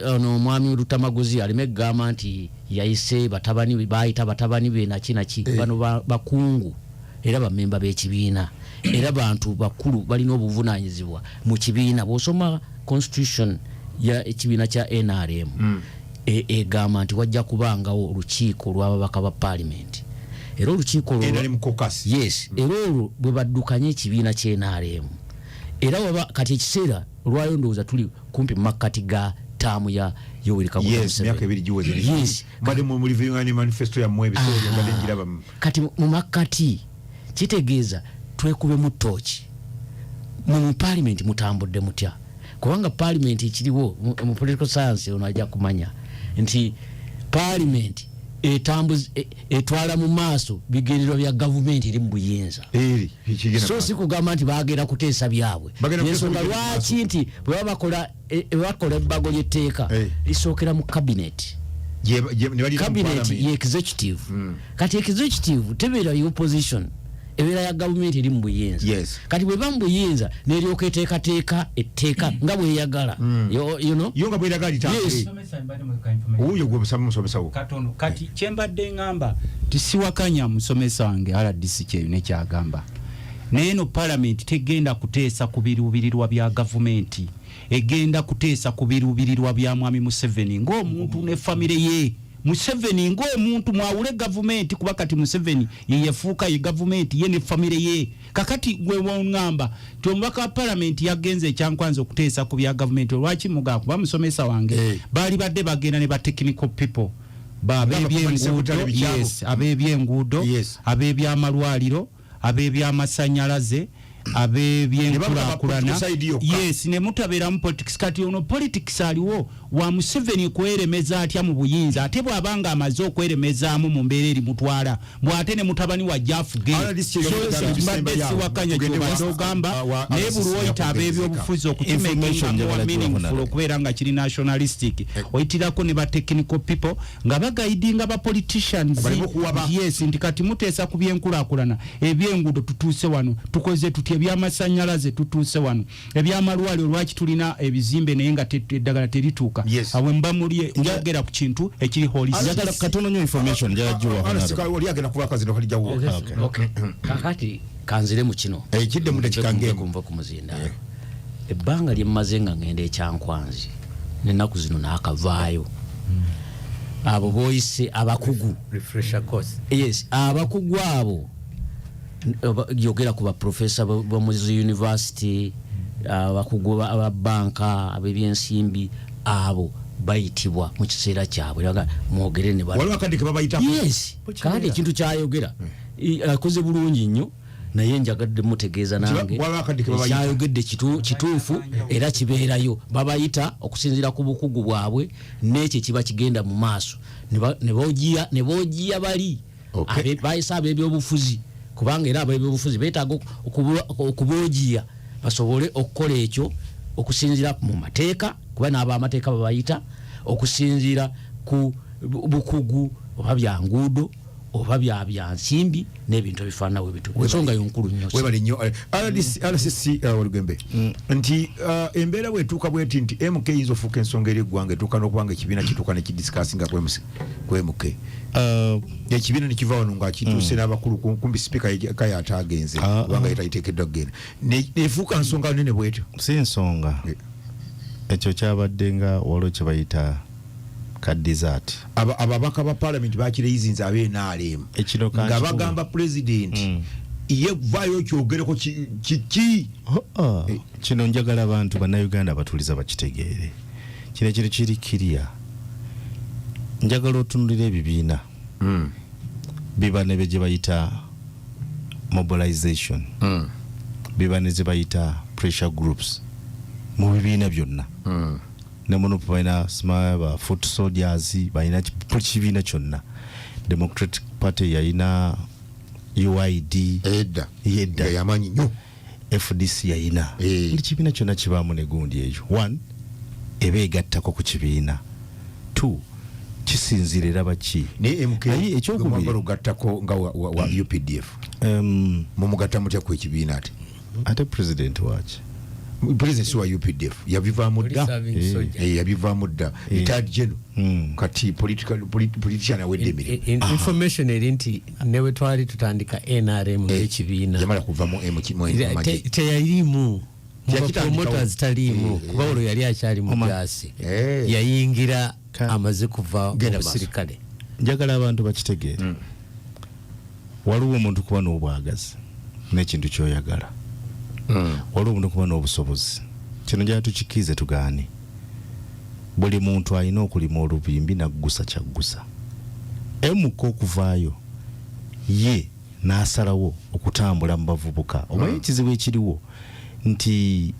ono mwami Luttamaguzi alime gama nti yayise batabani bayita batabani be nakinaki bano bakungu era bamemba b'ekibiina era bantu bakulu balina obuvunanyizibwa mu kibiina bw'osoma constitution ya ekibiina kya NRM egamba nti wajja kubangawo olukiiko lw'ababaka ba parliament era olukiiko yes era olwo bwe baddukanye ekibiina kya NRM era waba kati ekiseera olwayo ndowooza tuli kumpi makkati ga taamu ya Yoweri Kaguta Museveni myaka ebiri giwoze mbadde mu reviewing manifesto ya mwe ebiseera mbadde njiraba kati mu makkati kitegeeza twekube mu tochi mu parliament mutambudde mutya kubanga parliament ekiriwo mu political science ono ajja kumanya nti parliament etwala mu maaso bigendererwa bya gavumenti eri mu buyinza so si kugamba nti bagenda kuteesa byabwe ensonga lwaki nti bwe bakola ebbago ly'etteeka lisookera mu cabinet ye executive kati executive tebeera opposition ebeera ya gavumenti eri mu buyinza. Kati bwe bambuyinza neryoka eteekateeka etteeka nga bweyagala. You know? Yo nga bweyagala litange. Uyo gwe musomesa wo. Katono. Kati kyembadde ngamba tisiwakanya musomesa wange RDC kyeyo ne kyagamba. Neno parliament tegenda kuteesa ku biruubirirwa bya gavumenti. Egenda kuteesa ku biruubirirwa bya mwami Museveni ng'omuntu ne famire ye. Museveni ng'omuntu mwawule gavumenti kuba kati Museveni ye yafuuka ye gavumenti ye ne famire ye. Kakati gwe wongamba omubaka wa parliament yagenze ekyankwanza okuteesa ku bya gavumenti lwaki muga kuba musomesa wange bali badde bagenda ne ba technical people ab'ebyenguudo ab'ebyamalwaliro ab'ebyamasanyalaze ab'ebyenkulakulana ne mutaberamu politics. Kati ono politics aliwo wa Museveni kweremeza atya mu buyinza ate bw'abanga amaze okweremezaamu mu mbeera eri mutwala bw'ate ne mutabani wa jafuge siwakanya gyobadogamba naye buli oyita ab'ebyobufuzi okukimekinga meaningful okubeera nga kiri nationalistic oyitirako ne ba technical people nga bagaidinga ba politicians nti kati muteesa ku byenkulakulana ebyenguudo tutuuse wano tukoze tutya ebyamasanyalaze tutuuse wano ebyamalwaliro lwaki tulina ebizimbe naye nga eddagala terituuka awe mba muli njagera ku kintu ekiri holistic. Katono nyo information kakati kanzire mu kino ekidde mu dakikange kumva ku muzinda ebbanga lyemmaze nga ngenda ekyankwanzi n'ennaku zino n'akavaayo abo boyise abakugu refresher course abakugu abo yogera ku ba professor ba mu university abakugu aba banka ab'ebyensimbi abo bayitibwa mu kiseera kyabwe nga mwogere ne waliwo akadde babayita kandi ekintu kyayogera akoze bulungi nnyo naye njagadde mutegeeza nange kyayogedde kituufu era kibeerayo babayita okusinziira ku bukugu bwabwe n'ekyo kiba kigenda mu maaso ne boogiya bali bayisa ab'ebyobufuzi kubanga era ab'ebyobufuzi beetaaga okuboogiya basobole okukola ekyo okusinziira mu mateeka kuba n'ab'amateeka babayita okusinziira ku bukugu oba byanguudo oba byansimbi n'ebintu ebifaanawo ebituufu ensonga yonkulu nnyo webale nnyo RCC Olugembe nti embeera bwetuuka bweti nti MK yinza ofuuka ensonga eri eggwanga etuuka n'okubanga ekibiina kituuka ne kidisikasinga ku MK ekibiina ne kiva wano ng'akituuse n'abakulu kumbi sipiika kaya ataagenze kubanga yetayiteekeddwa kugenda nefuuka nsonga nene bwetyo si nsonga ekyo kyabadde nga waliwo kye bayita ka desert ababaka ba parliament bakireyizinza abe NRM nga bagamba president ye vayo kyogereko kiki kino njagala abantu bannayuganda batuliza bakitegeere kino kiri kiriya njagala otunulira ebibiina biba ne bye bayita mobilization biba ne ze bayita pressure groups mu bibiina byonna ne muno bayina smaba foot soldiers bayina kibiina kyonna Democratic Party yayina UID yedda yamanyi nnyo FDC yayina buli kibiina kyonna kibaamu ne gundi eyo 1 ebeegattako ku kibiina 2 kisinzirira baki ne MK ekyokubiri gattako nga wa UPDF mumugatta mutya ku ekibiina ate president wachi president wa UPDF yabivaamu dda yabivaamu dda retired general kati politician awedde emirimu information eri nti newe twali tutandika NRM n'ekibiina yamala kuvamu teyalimu promoters talimu kuba olwo yali akyali mu gaasi yayingira amaze kuva mu busirikale. Njagala abantu bakitegeere waliwo omuntu kuba n'obwagazi n'ekintu ky'oyagala waliwo omuntu kuba n'obusobozi kino njala tukikiize tugaane buli muntu alina okulima olubimbi naggusa kyaggusa emuka okuvaayo ye n'asalawo okutambula mu bavubuka omanyi ekizibu ekiriwo nti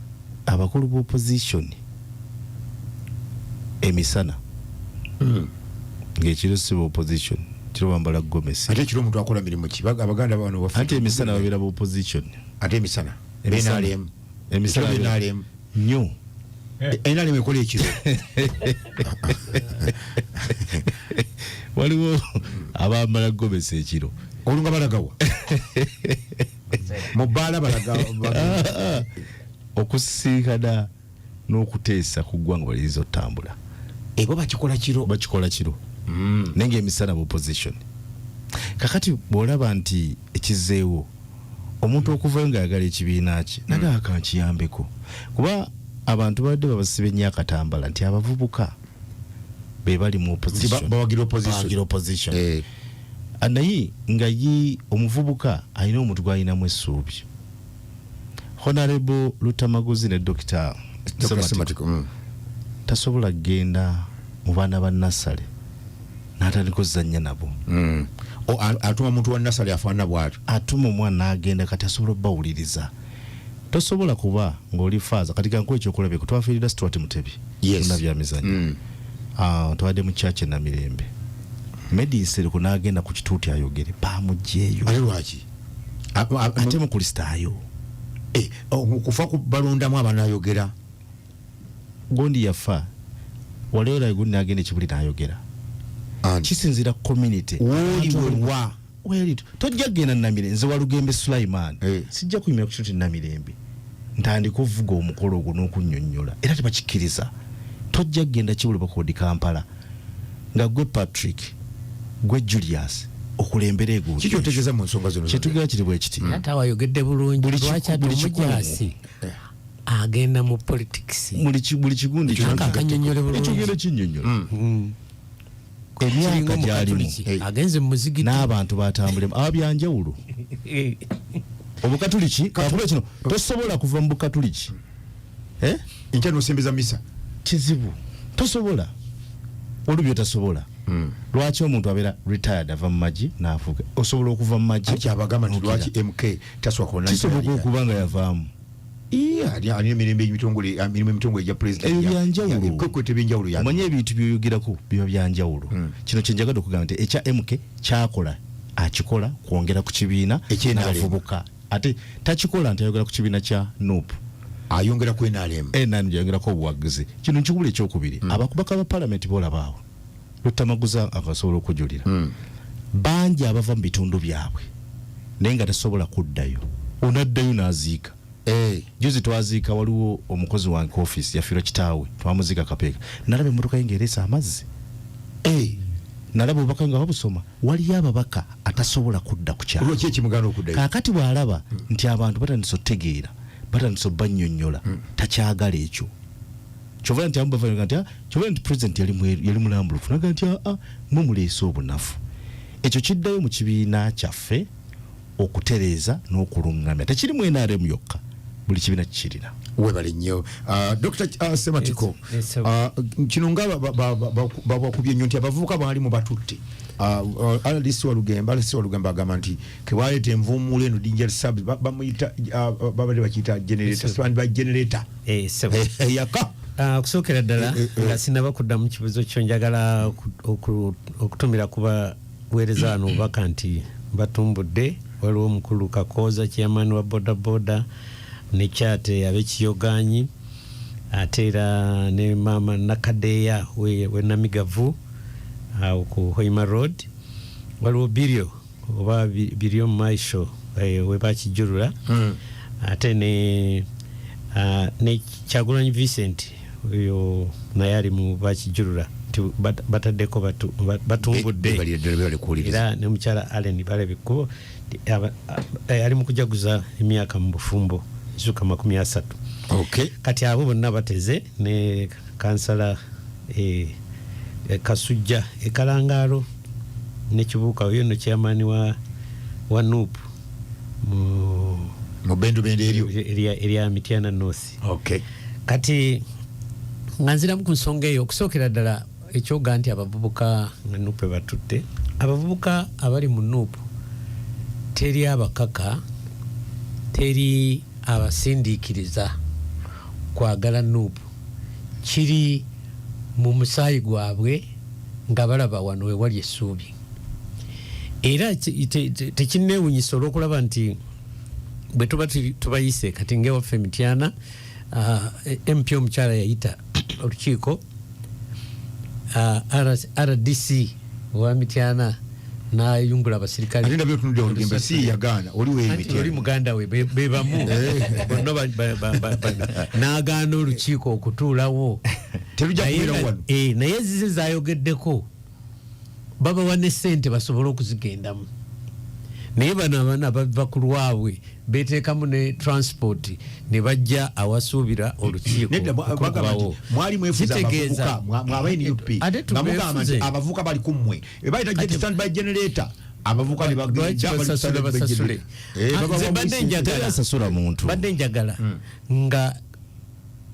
abakulu b'opposition emisana ng'ekiro si opposition kiro bambala gomesi ate ekiro omuntu akola mirimu ki abaganda bano bafu ate emisana babeera b'opposition ate emisana NRM emisana NRM nnyo NRM ekola ekiro waliwo abambala gomesi ekiro olunga balagawa mubala balagawa okusinkana n'okuteesa ku ggwanga baliriza otambula ebo bakikola kiro nenge emisana mu position kakati bwolaba nti ekizeewo omuntu okuvayo ng'ayagala ekibiina kye naga akankiyambeko kuba abantu badde babasibe nnyo akatambala nti abavubuka be bali mu bawagira opposition naye nga ye omuvubuka alina omuntu gw'alinamu essuubi Honorable Luttamaguzi ne Dr. Semakula tasobola kgenda mu baana ba nasale n'atandika ozannya nabo atuma muntu wa nasale afaanana bw'atyo atuma omwana n'agenda kati asobola obbawuliriza tosobola kuba ng'oli faaza kati kankuwa ekyokulabeko twafiirira Stuart Mutebi na byamizanyo twadde mu kyakye na Mirembe Mediseriku n'agenda ku kituuti ayogere baamugjeeyo ate lwaki ate mu kulistaayo kufa balondamu abanayogera gondi yafa waleera gundi n'agenda ekibuli n'ayogera kisinzira community woli tojja genda Namirembe nze Walugembe Sulaiman sijja kuyimira ku kituuti Namirembe ntandika ovuga omukolo ogwo n'okunnyonnyola era tebakikkiriza tojja genda kibuli bakodi Kampala nga gwe Patrick gwe Julius okulembera eguudo kiki otegeeza mu nsonga zino kyetugera kiri bwe kiti ate awayogedde bulungi lwaki ate omujasi agenda mu politics buli kigundi akanyonyole bulungi ekigendo kinnyonnyola emyaka gyalimu agenze mu muzigiti n'abantu batambulemu abyanjawulo obukatuliki kakuba kino tosobola kuva mu bukatuliki enkya n'osembeza misa kizibu tosobola olubyo otasobola lwaki omuntu abeera retired ava mu magi n'afuga osobola okuva mu magi akyabagamba nti lwaki MK taswakona kisoboka okuba nga yavaamu ali emirembe emitongole egya ebyo byanjawulo omanye ebintu byoyogerako biba byanjawulo kino kyenjagala okugamba nti ekya MK kyakola akikola kwongera ku kibiina n'abavubuka ate takikola nti ayogera ku kibiina kya NUP ayongera ku NRM yayongerako obuwagizi kino nkikubula ekyokubiri abakubaka ba palamenti boolabaawo Luttamaguzi akasobola okujulira bangi abava mu bitundu byabwe naye nga tasobola kuddayo onaddayo n'aziika juzi twaziika waliwo omukozi wange office yafiirwa kitaawe twamuziika kapeeka nalaba emmotoka ye ng'ereesa amazzi nalaba obubaka nga babusoma waliyo ababaka atasobola kudda ku kyalo kaakati bw'alaba nti abantu batandise otegeera batandise obbannyonnyola takyagala ekyo kyova nti amubavaga nti kyova nti president yali mulambulufu naga nti mwe muleese obunafu ekyo kiddayo mu kibiina kyaffe okutereeza n'okulungamya tekirimu NRM yokka buli kibiina kikirina webale nnyo Dr. Semakula kino nga babakubye nnyo nti abavubuka baali mu batutte Alice Walugembe agamba nti kewaleeta envuumuulo eno dangerous substance bamuyita babadde bakiyita generator yaka okusookera ddala nga sinaba kudda mu kibuzo kyo njagala okutumira kuba weereza wano obubaka nti batumbudde waliwo omukulu Kakooza chairman wa bodaboda ne kyate ab'ekiyoganyi ate era ne maama Nakadeya we Namigavu ku Hoima Road waliwo Birio oba Birio Maisho we bakijulula ate ne Kyagulanyi Vincent oyo naye ali mu bakijulula bataddeko batumbudde era ne mukyala Allen balabikko ali mu kujaguza emyaka mu bufumbo zuka 30 kati abo bonna bateze ne kansala Kasujja Ekalangalo ne Kibuuka oyo no chairman wa NUP mu bendubende erya Mityana North kati nganzira mu nsonga eyo okusookera ddala ekyoga nti abavubuka nga NUP batutte abavubuka abali mu NUP teri abakaka teri abasindiikiriza kwagala NUP kiri mu musaayi gwabwe nga balaba wano wewali essuubi era tekinneewunyisa olw'okulaba nti bwe tuba tubayise kati ng'ewaffe Mityana MP omukyala yayita olukiiko RDC owa Mityana na yungula abasirikale atenda byo tunde olugendo si yagana oliwe emiti oli muganda we bebamu bonna na gano olukiiko okutuulawo teruja kubeera wano naye zize zayogeddeko baba wane sente basobole okuzigendamu naye bano abaana bava ku lwabwe beteekamu ne transport ne bajja awasuubira olukiiko mwali mwefuza abavubuka mwabaini UP bamugamba nti abavubuka bali kummwe ebayita jet stand by generator abavubuka ne basasule badde njagala nga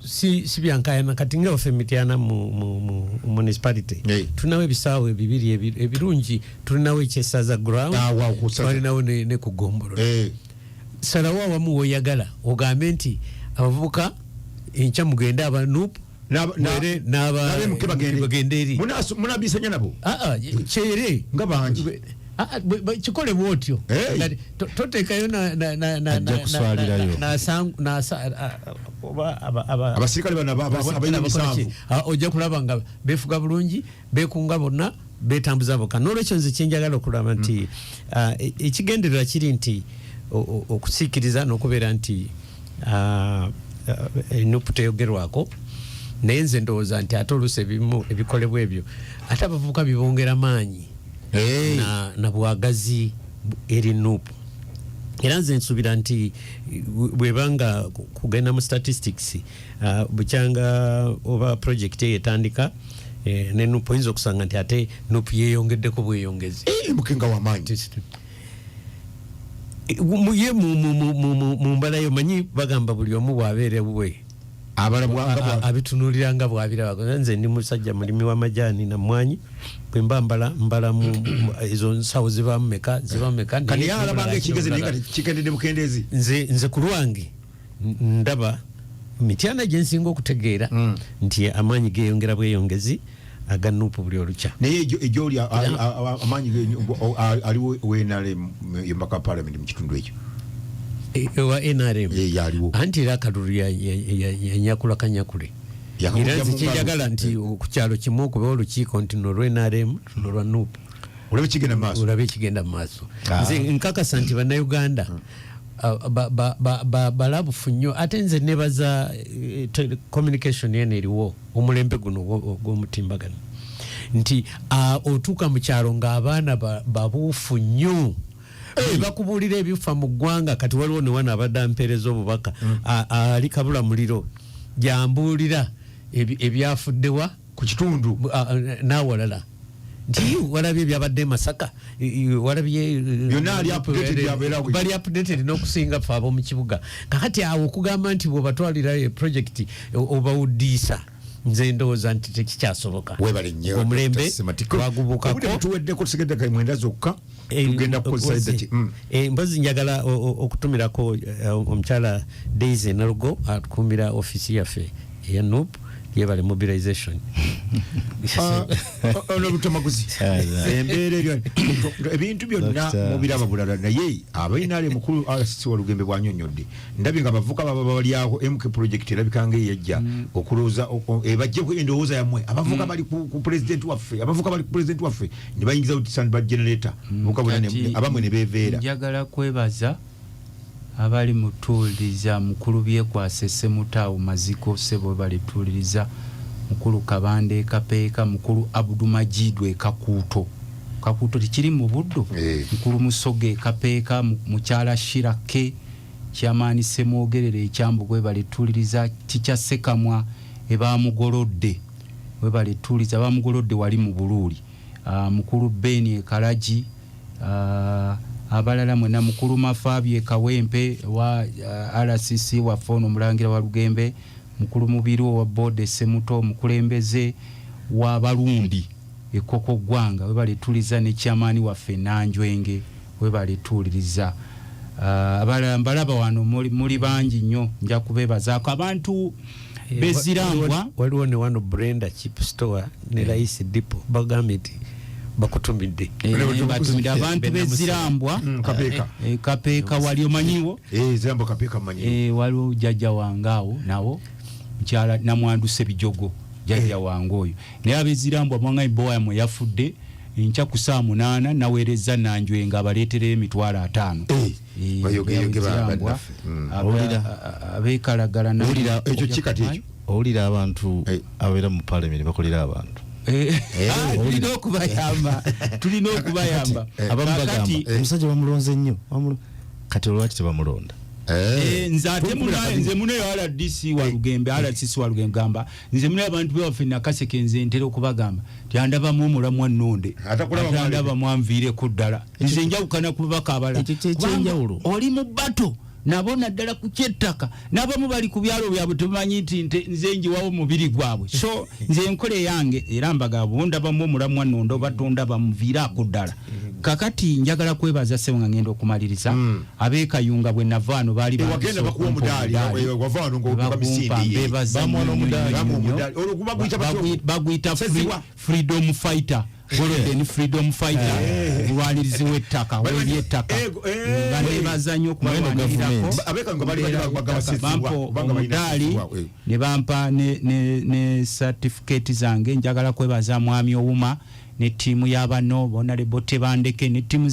si byankayana kati nga waffe Mityana mu municipality tulinawo ebisaawe bibiri ebirungi tulinawo ekyesaza ground tulinawo ne kugombolo salawo awamu woyagala ogambe nti abavubuka enkya mugende aba nup n'abagenda eri munabisanya nabo kyere nga bangi kikole bwotyo toteekayo abasirikale abalina emisanvu ojja kulaba nga befuga bulungi bekunga bonna betambuza boka n'olwekyo nze kyenjagala okulaba nti ekigendererwa kiri nti okusiikiriza n'okubeera nti enupu teyogerwako naye nze ndowooza nti ate oluusi ebimu ebikolebwa ebyo ate abavubuka bibongera maanyi na bwagazi eri nupu era nze nsuubira nti bwebanga kugenda mu statistics bukyanga oba project eyetandika ne nupu oyinza okusanga nti ate nupu yeyongeddeko bweyongezi mukenga wamaanyi ye mu mbalayo manyi bagamba buli omu bwabeere bwe abitunulira nga bwabiraba nze ndi musajja mulimi w'amajaani na mwanyi bwe mbala mu ezo nsawo zibamu meka kani yalabanga ekigezi ninga kikendedde bukendeezi nze ku lwange ndaba Mityana gye nsinga okutegeera nti amaanyi geeyongera bweyongezi aga nupu buli olukya naye egyoli amaanyi aliwo NRM yembaka parliament mu kitundu ekyo ewa NRM yaliwo anti era akalulu yanyakula kanyakule era nze kyenjagala nti ku kyalo kimu okubeera olukiiko nti nolwa NRM nolwa nupu olabe ekigenda mu maaso nze nkakasa nti bannayuganda balabufu nnyo ate nze nebaza communication yene eriwo omulembe guno gw'omutimbagano nti otuuka mu kyalo ng'abaana babuufu nnyo bakubuulira ebifa mu ggwanga kati waliwo ne wana abadde ampeereza obubaka ali kabula muliro gyambuulira ebyafuddewa ku kitundu n'awalala nti walabye byabadde Masaka walabye bali updated n'okusinga ffe ab'omu kibuga kakati awo okugamba nti bw'obatwalira project obawuddiisa nze ndowooza nti tekikyasoboka omulembe gwagubukako tuweddeko tusigedde kali mwenda zokka tugenda kukozesa mpozi njagala okutumirako omukyala Daisy Nalugo atukuumira ofisi yaffe eya NUP yebale mobilization Luttamaguzi embeera eryo ebintu byonna mubiraba bulala naye abainaale mukulu RCC Walugembe bwanyonyodde ndabye nga bavuka baba bali aho MK project erabikanga eyajja okulooza ebajje ku endowooza yamwe abavuka bali ku president waffe ne bayingiza uti standby generator abamwe ne beveera njagala kwebaza abali mutuuliriza mukulu byekwasa Ssemutaawo Maziko sebo bali tuuliriza mukulu Kabande Kapeeka mukulu Abdumajidwe Kakuuto tikiri mu buddo mukulu Musoge Kapeeka mukyala Shirake kyamaani Semwogerere ekyambu gwe bali tuuliriza Ticha Sekamwa ebamugolodde we bali tuuliriza bamugolodde wali mu Buluuli mukulu Beni Kalaji abalala mwena mukulu Mafabye Kawempe wa RCC wa Fono Mulangira wa Lugembe mukulu Mubiru wa Bode Semuto mukulembeze wa Balundi ekoko gwanga we bali tuliza ne kyamani wa Fenanjwenge we bali tuliriza abalamba wano muri bangi nnyo nja kubebazaako abantu bezirangwa waliwo ne wano Brenda Chip Store ne Rais Dipo bagamiti bakutumidde abantu bezirambwa Kapeeka wali omanyiwo zirambwa Kapeeka manyiwo waliwo jjajja wangawo nawo mkyala namwandu Sebijogo jjajja wange oyo naye abezirambwa mwanga boya mwe yafudde enkya ku saa 8 naweereza Nanjwe nga abaleetera emitwalo 5 abeekalagala ekyo kikati ekyo owulira abantu abeera mu parliament bakolera abantu tulina okubayamba abamu bagamba omusajja bamulonze nnyo kati olwaki tebamulonda nze muneyo RDC Walugembe gamba nze muneyo abantu baffe nakaseke nze ntera okubagamba tyandabamu omulamu annonde atandaba mwanviireko ddala nze njawukana ku babaka abalala oli mu bato nabo naddala ku kyettaka n'abamu bali ku byalo byabwe tebamanyi nti nze njiwawo mubiri gwabwe so nze enkola yange era mbaga bondabamu omulamu annonde obatonda bamuviiraako ddala kakati njagala kwebaza ssebo nga ngenda okumaliriza abeekayunga bwe navaano baali bagenda bakuwa omudaali wavaano ng'okukamisindi baguyita freedom fighter Golden freedom fighter bulwanirizi w'ettaka w'ettaka banebaza nnyo okubalwanirako omudaali ne bampa ne certificate zange njagala kwebaza mwami Owuma ne ttiimu y'abano Honorable Tebandeke ne ttiimu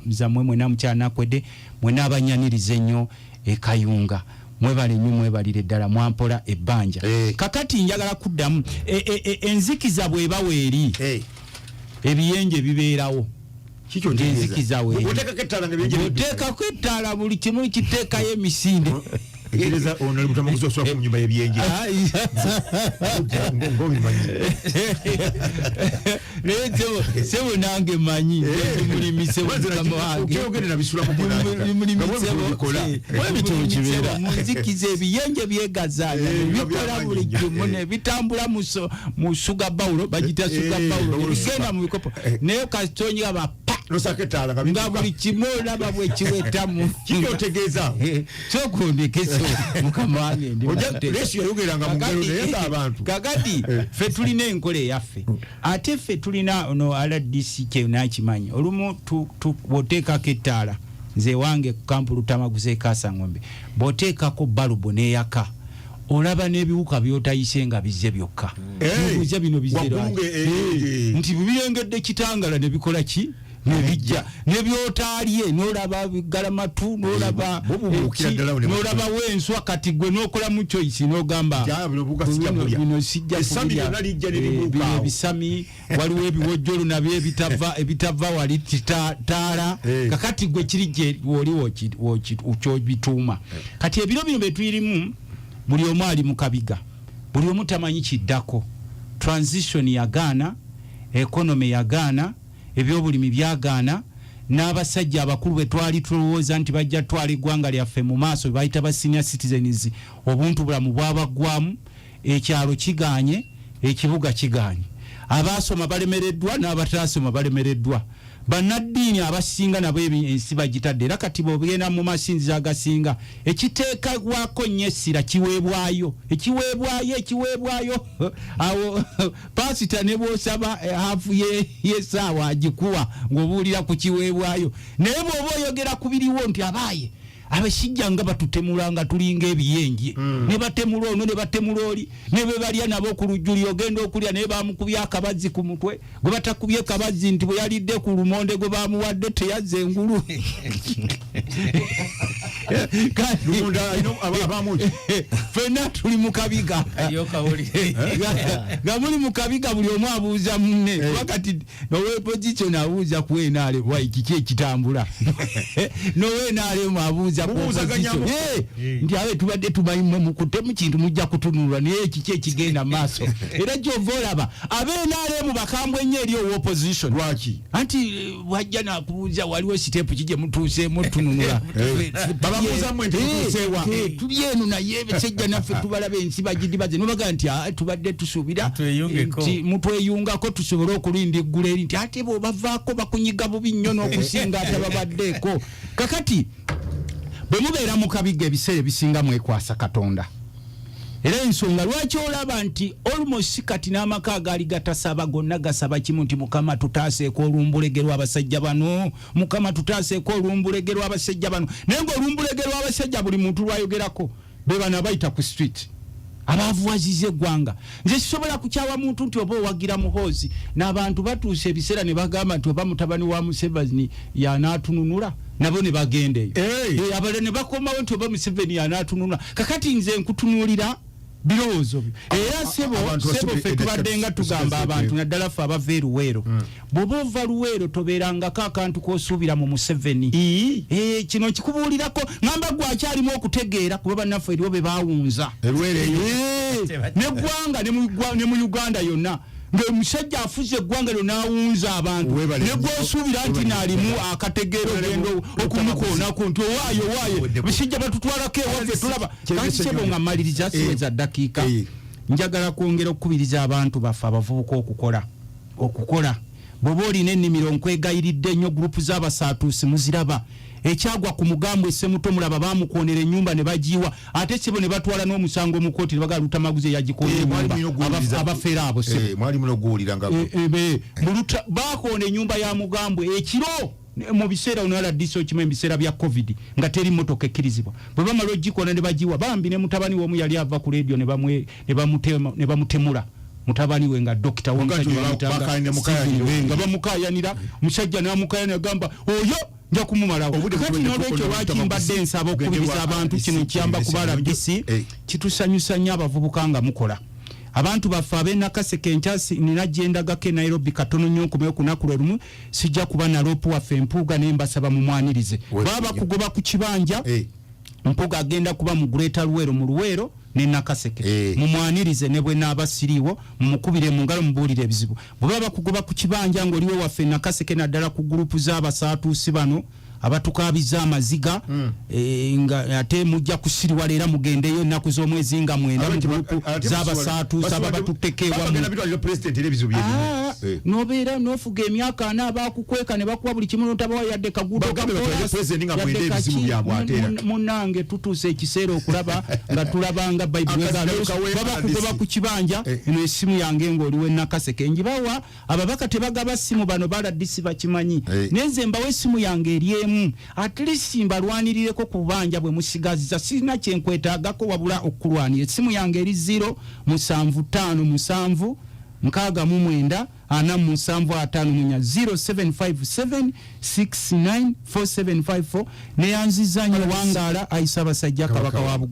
zammwe mwena mukyanakwedde mwena abanyanirize nnyo ekayunga mwebale nnyo mwebalire ddala mwampola ebbanja kakati njagala kuddamu enzikiza bw'ebawa eri ebiyenje bibeerawo kikyo enzikiza we oteekako ettaala buli kimu kiteekayo emisinde Gereza ono Luttamaguzi oswa ku nyumba y'ebyenje. Lezo sebo nange manyi mulimi sebo kama wange. Ogende na bisula ku mulanga. Mulimi sebo kola. Webito kibera. Muzikize ebiyenje byegazana. Bikola buli kimu ne bitambula musuga bawulo bagita suga bawulo. Bigenda mu bikopo. Neyo kastonyi aba nosaketala nga buli kimu laba bwe kiwetamu. Kikotegeeza. Kyokundikese mukama wange ndi Yesu yayogeranga mu ngero naye abantu kakati ffe tulina enkola eyaffe ate ffe tulina ono RDC kye nakimanyi olumu boteekako ettaala nze wange ku kampu Luttamaguzi Kasangombe boteekako balubu n'eyaka olaba n'ebiwuka byotayise nga bizze byokka bibuuza bino bizera nti bibirengedde kitangala ne bikola ki nebijja nebyotalye nolaba galamatu nolaba wenswa kati gwe nokola mu choice nogamba bino sijja kulya bisami waliwo ebiwojjolo nabyo ebitava wali titaala kakati gwe kirije woli bituma kati ebiro bino betuyirimu buli omu ali mu kabiga buli omu tamanyi kiddako transition yagaana economy yagaana ebyobulimi byagaana n'abasajja abakulu bwe twali tulowooza nti bajja twala eggwanga lyaffe mu maaso bayita ba senior citizens obuntu bulamu bwabaggwamu ekyalo kigaanye ekibuga kigaanye abaasoma balemereddwa n'abataasoma balemereddwa bannaddiini abasinga nabo ensi bagitadde era kati bw'ogenda mu masinzizo agasinga ekiteekawako nnyo essira kiweebwayo awo pasita ne bw'osaba hafu y'essaawa agikuwa ng'obuulira ku kiweebwayo naye bw'oba oyogera ku biriwo nti abaaye abasijja nga batutemula nga tulinga ebiyenje ne batemula ono ne batemula oli ne be balya nabo ku lujjuli ogenda okulya naye bamukubya akabazzi ku mutwe gwe batakubye akabazzi nti bwe yalidde ku lumonde gwe bamuwadde teyazze engulu fenna tuli mu kabiga nga muli mu kabiga buli omu abuuza munne wakati n'owepozisyon abuuza ku NRM wayi kiki ekitambula n'owenRM abuuza nti abe tubadde tumanyi mukutte mu kintu mujja kutunulwa naye kiki ekigenda maaso era gyova olaba abe-NRM bakambwe nnyo eri owoposition lwaki anti wajja nakubuuza waliwo sitepu kije mutuuseemu tununula bababuuzamu nti mutuuseewa tuli eno naye besejja naffe tubalaba ensi bagidibaze nobaga nti tubadde tusuubira nti mutweyungako tusobole okulinda eggula eri nti ate bo bavaako bakunyiga bubi nnyo n'okusinga ate babaddeeko kakati bwe mubeera mu kabiga ebiseera ebisinga mwekwasa Katonda era ensonga lwaki olaba nti almost kati n'amaka agaali gatasaba gonna gasaba kimu nti Mukama tutaaseeko olumbulegerwa abasajja bano Mukama tutaaseeko olumbulegerwa abasajja bano naye ng'olumbulegerwa abasajja buli muntu lwayogerako be bano abayita ku street abavuwazize eggwanga nze sisobola kukyawa muntu nti oba owagira muhoozi n'abantu batuuse ebiseera ne bagamba nti oba mutabani wa Museveni yanaatununula nabo ne bagendeyo abalala ne bakomawo nti oba Museveni yanaatununula kakati nze nkutunuulira birowoozo byo era sebo ffe tubadde nga tugamba abantu naddala ffe abava eruweero bw'oba ova luweero tobeerangako akantu k'osuubira mu Museveni kino kikubuulirako ngamba gwakyalimu okutegeera kuba bannaffe eriwo be baawunza n'eggwanga ne mu Uganda yonna ng'omusajja afuze eggwanga lyo n'awunza abantu ne gw'osuubira nti naalimu akategeero ogenda okumukoonako nti owaayo basijja batutwalako ewaffe tulaba kandi sebo nga mmaliriza siweza ddakiika njagala kwongera okukubiriza abantu baffe abavubuka okukola bw'oba olina ennimiro nkwegayiridde nnyo gurupu z'abasaatuusi muziraba ekyagwa ku mugambo essemuto mulaba bamukoonera ennyumba ne bagiwa ate sebo ne batwala n'omusango mu kooti ne bagala Luttamaguzi yagikoona ennyumba abafeera abo bakoona ennyumba ya mugambo ekiro mu biseera NRDC okimanyi biseera bya covid nga teri motoka ekkirizibwa bwe bamala ogikoona ne bagiwa bambi ne mutabani w'omu yali ava ku leediyo ne bamutemula mutabani we nga dokita nga bamukayanira musajja n'amukayanira gamba oyo nja kumumalawo kati n'olwekyo lwaki mbadde nsaba okukubiriza abantu kino kyamba kubala bisi kitusanyusa nnyo abavubuka nga mukola abantu baffe ab'enakaseke enkyasi nina gyendagako e Nairobi katono nnyo nkomeyo ku naku lwe lumu sijja kuba na loopu waffe Mpuuga naye mbasaba mumwanirize baba kugoba ku kibanja Mpuuga agenda kuba mu Greater Luweero mu Luweero ne Nakaseke mumwanirize ne bwe naaba siriiwo mumukubire mu ngalo mubuulire ebizibu bwe baba kugoba ku kibanja ng'oliwo waffe Nakaseke naddala ku gurupu z'abasaatuusi bano abatukabiza amaziga nga ate mujja kusiriwa leera mugendeyo ennaku z'omwezi nga 9 mu gurupu z'abasaatuusi aba batutekeewamu nobeera n'ofuga emyaka 4 abakukweka ne bakuwa buli kimu notabawa yadde kaguudo munnange tutuuse ekiseera okulaba nga tulabanga bayibuli baba kugoba ku kibanja eno essimu yange ng'oliwo Nakaseke njibawa ababaka tebagaba ssimu bano baladisi bakimanyi nenze mbawo essimu yange eryemu at least mbalwanirireko kubanja bwe musigaziza sina kyenkwetaagako wabula okulwanira essimu yange eri 07557 nkaaga mu mwenda 0757694754 neyanziza nnyo wangaala ayisa abasajja kabaka wa